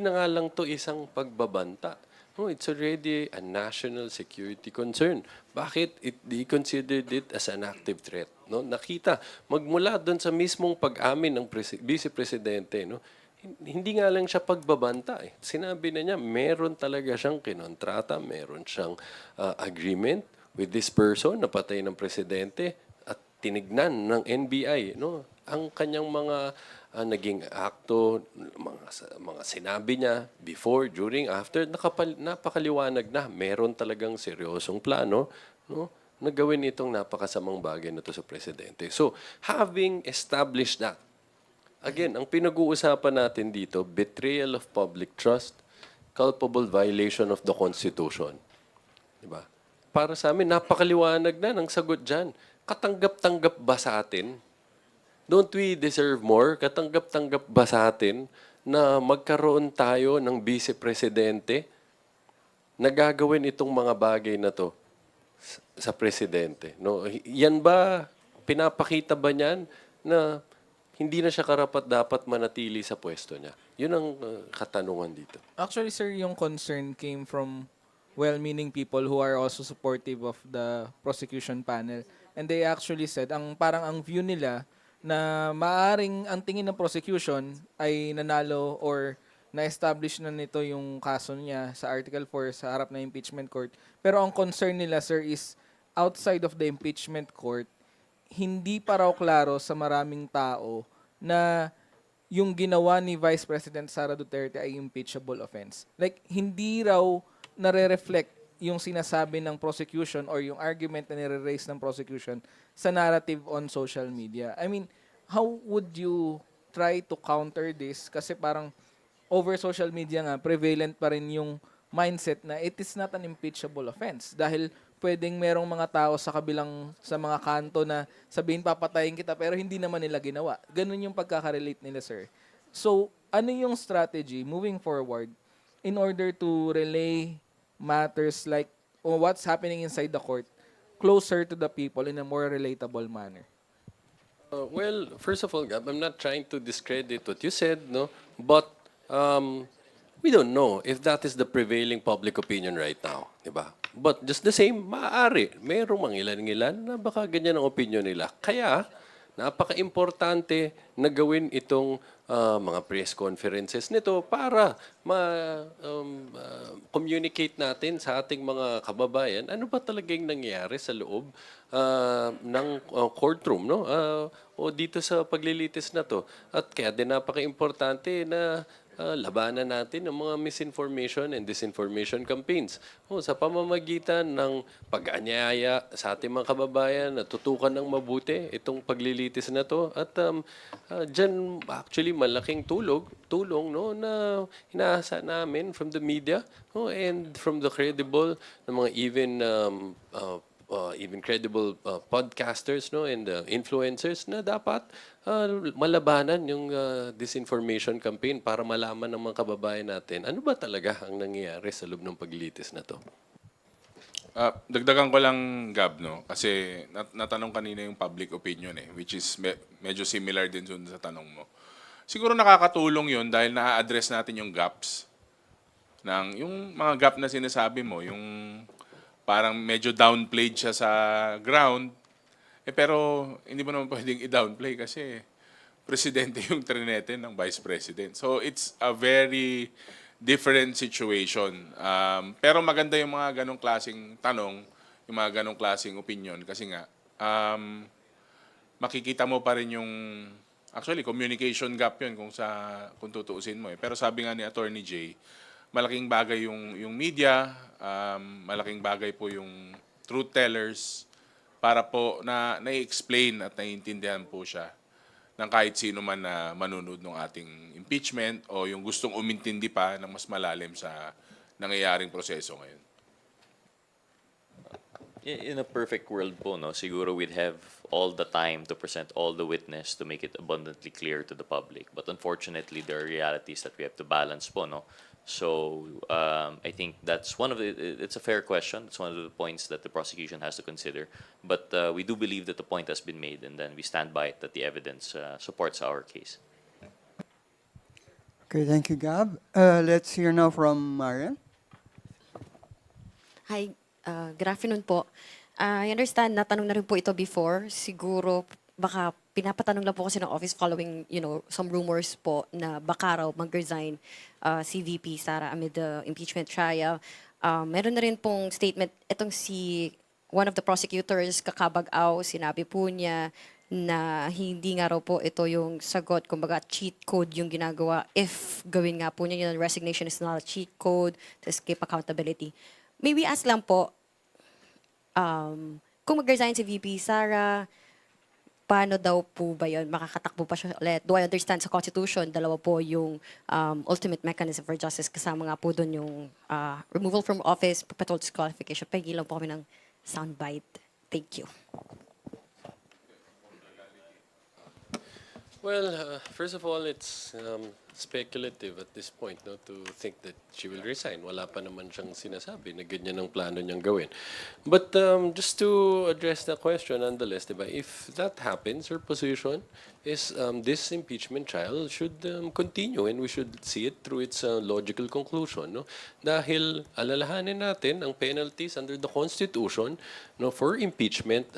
na nga lang to isang pagbabanta. No, it's already a national security concern. Bakit they considered it as an active threat? No, nakita magmula doon sa mismong pag-amin ng vice-presidente, no, hindi nga lang siya pagbabanta. Sinabi na niya, meron talaga siyang kinontrata, meron siyang agreement with this person na patay ng presidente at tinignan ng NBI, no, ang kanyang mga naging akto, mga sinabi niya before, during, after, napakaliwanag na. Meron talagang seryosong plano, no, na gawin itong napakasamang bagay na to sa presidente. So, having established that, again, ang pinag-uusapan natin dito, betrayal of public trust, culpable violation of the Constitution. Diba? Para sa amin, napakaliwanag na ng sagot dyan. Katanggap-tanggap ba sa atin? Don't we deserve more? Katanggap-tanggap ba sa atin na magkaroon tayo ng vice-presidente na gagawin itong mga bagay na to sa presidente? No? Yan ba, pinapakita ba niyan na hindi na siya karapat-dapat manatili sa pwesto niya? Yun ang katanungan dito. Actually, sir, yung concern came from well-meaning people who are also supportive of the prosecution panel. And they actually said, parang ang view nila na maaring ang tingin ng prosecution ay nanalo or na-establish na nito yung kaso niya sa Article 4 sa harap ng impeachment court. Pero ang concern nila, sir, is outside of the impeachment court, hindi pa raw klaro sa maraming tao na yung ginawa ni Vice President Sara Duterte ay impeachable offense. Like, hindi raw nare-reflect yung sinasabi ng prosecution or yung argument na nire-raise ng prosecution sa narrative on social media. I mean, how would you try to counter this? Kasi parang over social media nga, prevalent pa rin yung mindset na it is not an impeachable offense. Dahil pwedeng merong mga tao sa mga kanto na sabihin papatayin kita pero hindi naman nila ginawa. Ganun yung pagkaka-relate nila, sir. So, ano yung strategy moving forward in order to relay matters like what's happening inside the court closer to the people in a more relatable manner? Well, first of all, Gab, I'm not trying to discredit what you said, no? But we don't know if that is the prevailing public opinion right now, di ba? But just the same, maaari. Mayroong mangilan-ngilan na baka ganyan ang opinion nila. Kaya, napaka-importante na gawin itong mga press conferences nito para communicate natin sa ating mga kababayan ano ba talagang nangyayari sa loob ng courtroom, no? O dito sa paglilitis na to. At kaya din napaka-importante na labanan natin ang mga misinformation and disinformation campaigns. Sa pamamagitan ng pag-anyaya sa ating mga kababayan na tutukan ng mabuti itong paglilitis na to. At dyan actually malaking tulong no, na inaasa namin from the media and from the credible na mga even credible podcasters no and influencers na dapat malabanan yung disinformation campaign para malaman ng mga kababayan natin ano ba talaga ang nangyayari sa loob ng paglilitis na to. Dagdagan ko lang, Gab, no? Kasi natanong kanina yung public opinion which is medyo similar din sa tanong mo. Siguro nakakatulong yun dahil na-address natin yung gaps. Yung mga gap na sinasabi mo, yung parang medyo downplayed siya sa ground, pero hindi mo naman pwedeng i-downplay kasi presidente yung trinete ng vice president. So it's a very different situation. Pero maganda yung mga ganong klaseng tanong, yung mga ganong klaseng opinion kasi nga makikita mo pa rin yung actually communication gap yun kung tutuusin mo. Pero sabi nga ni Attorney Jay, malaking bagay yung media, malaking bagay po yung truth tellers para po na-explain at naiintindihan po siya ng kahit sino man na manunod ng ating impeachment o yung gustong umintindi pa ng mas malalim sa nangyayaring proseso ngayon. In a perfect world po, no, siguro we'd have all the time to present all the witness to make it abundantly clear to the public. But unfortunately, there are realities that we have to balance po, no? So I think that's it's a fair question. It's one of the points that the prosecution has to consider. But we do believe that the point has been made and then we stand by it, that the evidence supports our case. Okay, thank you, Gab. Let's hear now from Marian. Hi, good afternoon po. I understand, natanong na rin po ito before. Siguro, baka pinapatanong lang po kasi ng office following, some rumors po na baka raw mag-resign si VP Sara amid the impeachment trial. Meron na rin pong statement, itong one of the prosecutors, Kakabag-aw, sinabi po niya na hindi nga raw po ito yung sagot, kumbaga cheat code yung ginagawa. If gawin nga po niya yung resignation is not a cheat code to escape accountability. Maybe ask lang po, kung mag-resign si VP Sara, paano daw po ba yun? Makakatakbo pa siya ulit? Do I understand sa Constitution, dalawa po yung ultimate mechanism for justice. Kasama nga po doon yung removal from office, perpetual disqualification. Pagilan po kami ng soundbite. Thank you. Well, first of all, it's speculative at this point, no, to think that she will resign. Wala pa naman siyang sinasabi na ganyan ang plano niyang gawin. But just to address the question, nonetheless, diba, if that happens, her position is this impeachment trial should continue and we should see it through its logical conclusion, no? Dahil alalahanin natin ang penalties under the Constitution, no, for impeachment.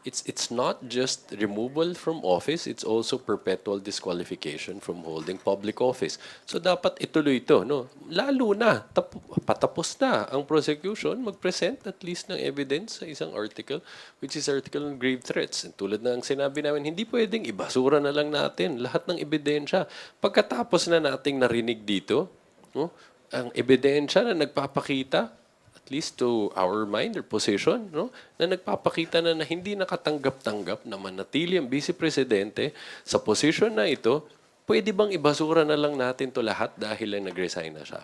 It's not just removal from office, it's also perpetual disqualification from holding public office. So dapat ituloy ito, no? Lalo na, patapos na ang prosecution, mag-present at least ng evidence sa isang article, which is article on grave threats. And tulad na ang sinabi namin, hindi pwedeng ibasura na lang natin lahat ng ebidensya. Pagkatapos na nating narinig dito, no? Ang ebidensya na nagpapakita, at least to our mind or position, no, na nagpapakita na hindi nakatanggap-tanggap na manatili ang Vice Presidente sa position na ito, pwede bang ibasura na lang natin to lahat dahil lang nag-resign na siya?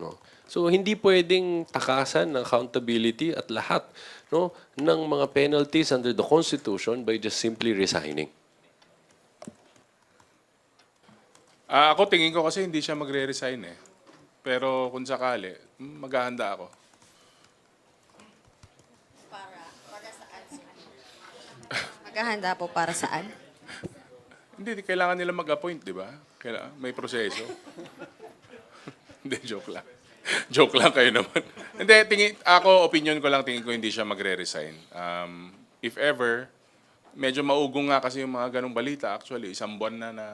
No? So, hindi pwedeng takasan ng accountability at lahat, no, ng mga penalties under the Constitution by just simply resigning. Ako tingin ko kasi hindi siya magre-resign eh. Pero kung sakali, maghahanda ako. Maghahanda po para saan? Hindi, kailangan nila mag-appoint, di ba? May proseso. Hindi, joke lang. Joke lang kayo naman. Hindi, opinion ko lang, tingin ko hindi siya magre-resign. If ever, medyo maugong nga kasi yung mga ganong balita. Actually, 1 buwan na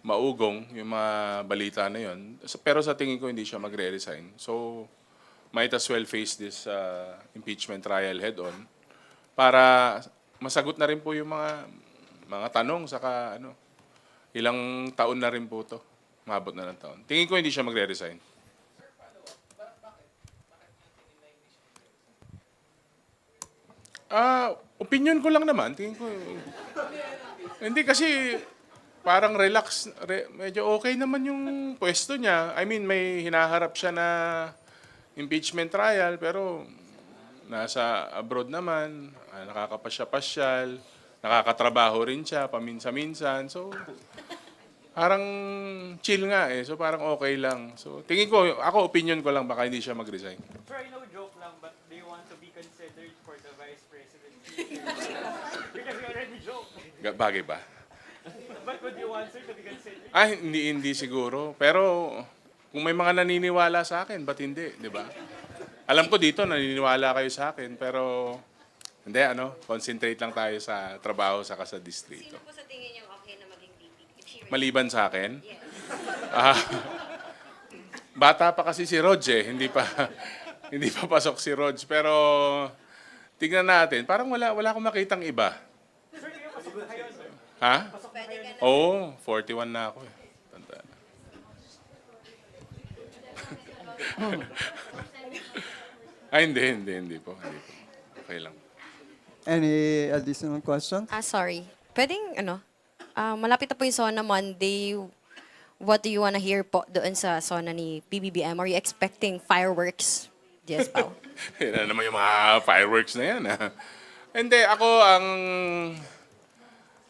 maugong yung mga balita na yon. Pero sa tingin ko, hindi siya magre-resign. So, might as well face this impeachment trial head-on para masagot na rin po yung mga tanong, saka ilang taon na rin po to. Mabot na ng taon. Tingin ko hindi siya magre-resign. Opinion ko lang naman. Tingin ko, hindi kasi parang relax, medyo okay naman yung pwesto niya. I mean, may hinaharap siya na impeachment trial, pero nasa abroad naman, nakakapasya-pasyal, nakakatrabaho rin siya paminsan-minsan. So, parang chill nga eh. So, parang okay lang. So, tingin ko, ako opinion ko lang, baka hindi siya mag-resign. Sir, I know joke lang, but do you want to be considered for the vice presidency? Because you already joke. Bagay ba? But would you want, sir, to be considered? Hindi siguro. Pero, kung may mga naniniwala sa akin, ba't hindi? Di ba? Alam ko dito, naniniwala kayo sa akin, pero hindi, concentrate lang tayo sa trabaho saka sa distrito. Sino po sa tingin niyo okay na maging VP? Maliban sa akin? Yes. Bata pa kasi si Rog hindi pa pasok si Rog. Pero tignan natin, parang wala akong makitang iba. Sir, kayo pasok na kayo, sir. Ha? Oo, 41 na ako eh. Tanda na. Hindi po. Okay lang. Any additional questions? Sorry. Pwedeng, malapit na po yung SONA Monday. What do you wanna hear po doon sa SONA ni PBBM? Are you expecting fireworks? Yes, Pao. Yan na naman yung mga fireworks na yan. Hindi, ako ang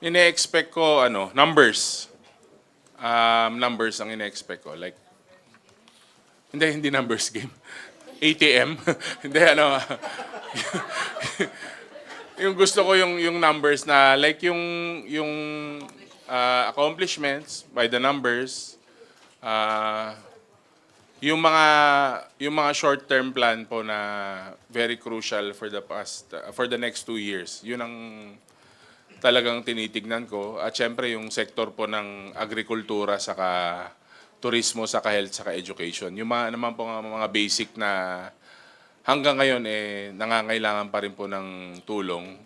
ine-expect ko, numbers. Numbers ang ine-expect ko. Like, hindi numbers game. ATM. Hindi, yung gusto ko yung numbers na like yung accomplishments by the numbers, yung mga short-term plan po na very crucial for the next 2 years. Yun ang talagang tinitignan ko. At syempre yung sektor po ng agrikultura saka turismo, saka health, saka education. Yung naman po mga basic na hanggang ngayon nangangailangan pa rin po ng tulong.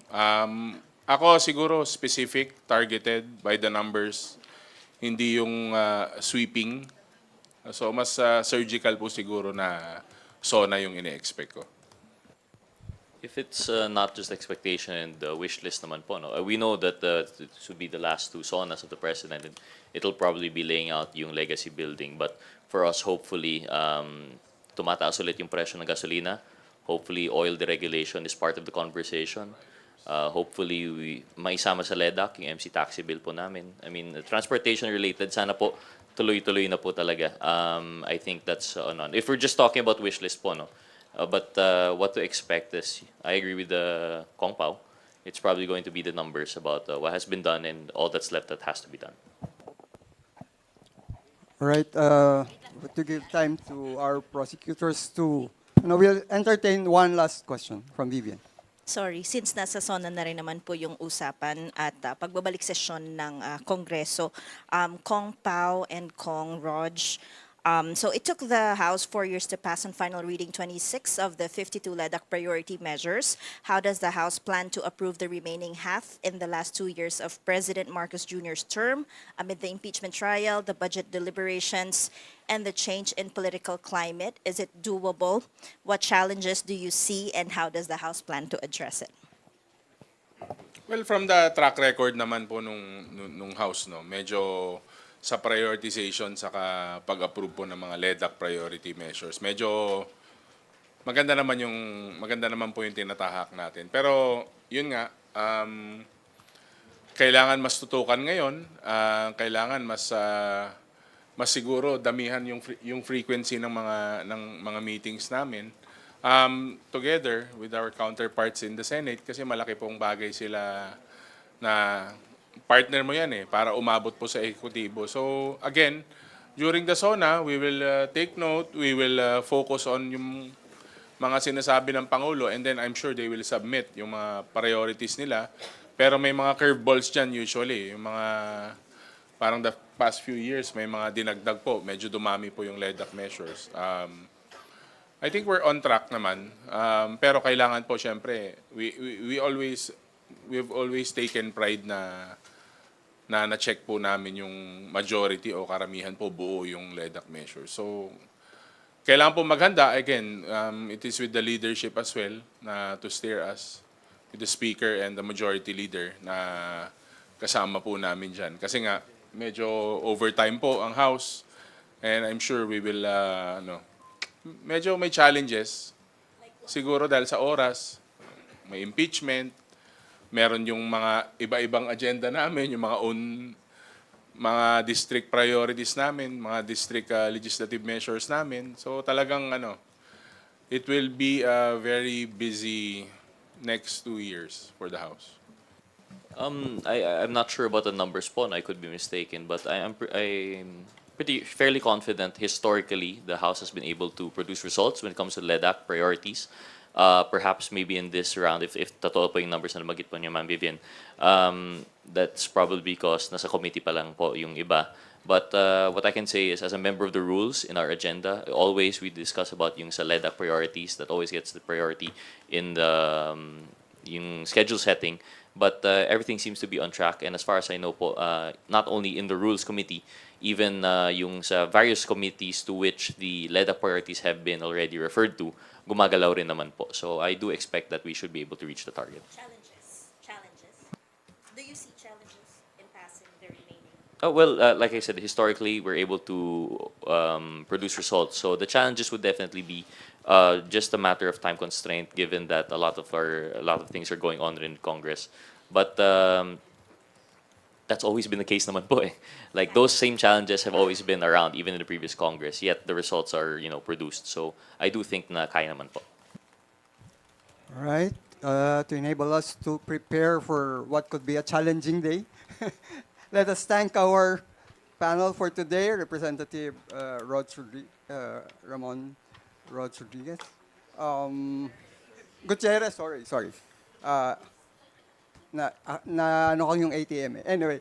Ako siguro specific, targeted by the numbers, hindi yung sweeping. So mas surgical po siguro na SONA yung ine-expect ko. If it's not just expectation and wish list naman po, no? We know that this would be the last 2 SONAs of the President and it'll probably be laying out yung legacy building. But for us, hopefully, tumataas ulit yung presyo ng gasolina. Hopefully, oil deregulation is part of the conversation. Hopefully, maisama sa LEDAC yung MC taxi bill po namin. I mean, transportation related, sana po tuloy-tuloy na po talaga. I think that's on. If we're just talking about wish list po, no? But what to expect is, I agree with the Kong Pao. It's probably going to be the numbers about what has been done and all that's left that has to be done. All right. To give time to our prosecutors to, we'll entertain one last question from Vivian. Sorry, since nasa SONA na rin naman po yung usapan at pagbabalik sesyon ng Kongreso, Kong Pao and Kong Rog, so it took the House 4 years to pass on final reading 26 of the 52 LEDAC priority measures. How does the House plan to approve the remaining half in the last 2 years of President Marcos Jr.'s term amid the impeachment trial, the budget deliberations, and the change in political climate? Is it doable? What challenges do you see, and how does the House plan to address it? Well, from the track record naman po nung House, no, medyo sa prioritization saka pag-approve po ng mga LEDAC priority measures, medyo maganda naman po yung tinatahak natin. Pero yun nga, kailangan mas tutukan ngayon, kailangan mas siguro damihan yung frequency ng mga meetings namin together with our counterparts in the Senate, kasi malaki pong bagay sila na partner mo yan para umabot po sa ekutibo. So again, during the SONA, we will take note, we will focus on yung mga sinasabi ng Pangulo, and then I'm sure they will submit yung mga priorities nila. Pero may mga curveballs dyan usually, yung mga parang the past few years may mga dinagdag po, medyo dumami po yung LEDAC measures. I think we're on track naman, pero kailangan po syempre, we've always taken pride na na-check po namin yung majority o karamihan po buo yung LEDAC measure. So, kailangan po maghanda. Again, it is with the leadership as well na to steer us, with the Speaker and the Majority Leader na kasama po namin dyan. Kasi nga, medyo overtime po ang House, and I'm sure we will, medyo may challenges. Siguro dahil sa oras, may impeachment, meron yung mga iba-ibang agenda namin, yung mga district priorities namin, mga district legislative measures namin. So talagang it will be a very busy next 2 years for the House. I'm not sure about the numbers po, and I could be mistaken, but I'm fairly confident historically the House has been able to produce results when it comes to LEDAC priorities. Perhaps maybe in this round, if totoo po yung numbers na namagit po niya, Ma'am Vivian, that's probably because nasa committee pa lang po yung iba. But what I can say is, as a member of the rules in our agenda, always we discuss about yung sa LEDAC priorities, that always gets the priority in the yung schedule setting. But everything seems to be on track, and as far as I know po, not only in the Rules Committee, even yung sa various committees to which the LEDAC priorities have been already referred to, gumagalaw rin naman po. So I do expect that we should be able to reach the target. Challenges. Do you see challenges in passing the remaining? Oh, well, like I said, historically, we're able to produce results. So the challenges would definitely be just a matter of time constraint, given that a lot of things are going on in Congress. But that's always been the case naman po. Like those same challenges have always been around, even in the previous Congress. Yet the results are, produced. So I do think na kaya naman po. All right. To enable us to prepare for what could be a challenging day, let us thank our panel for today, Representative Ramon Rodriguez. Gutierrez, sorry. Ano ko yung ATM eh. Anyway,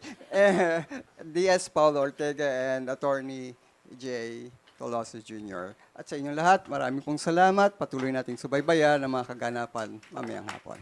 DS Paulo Ortega and Attorney J. Tolosa Jr. At sa inyong lahat, marami pong salamat. Patuloy nating subaybayan ang mga kaganapan mamayang hapon.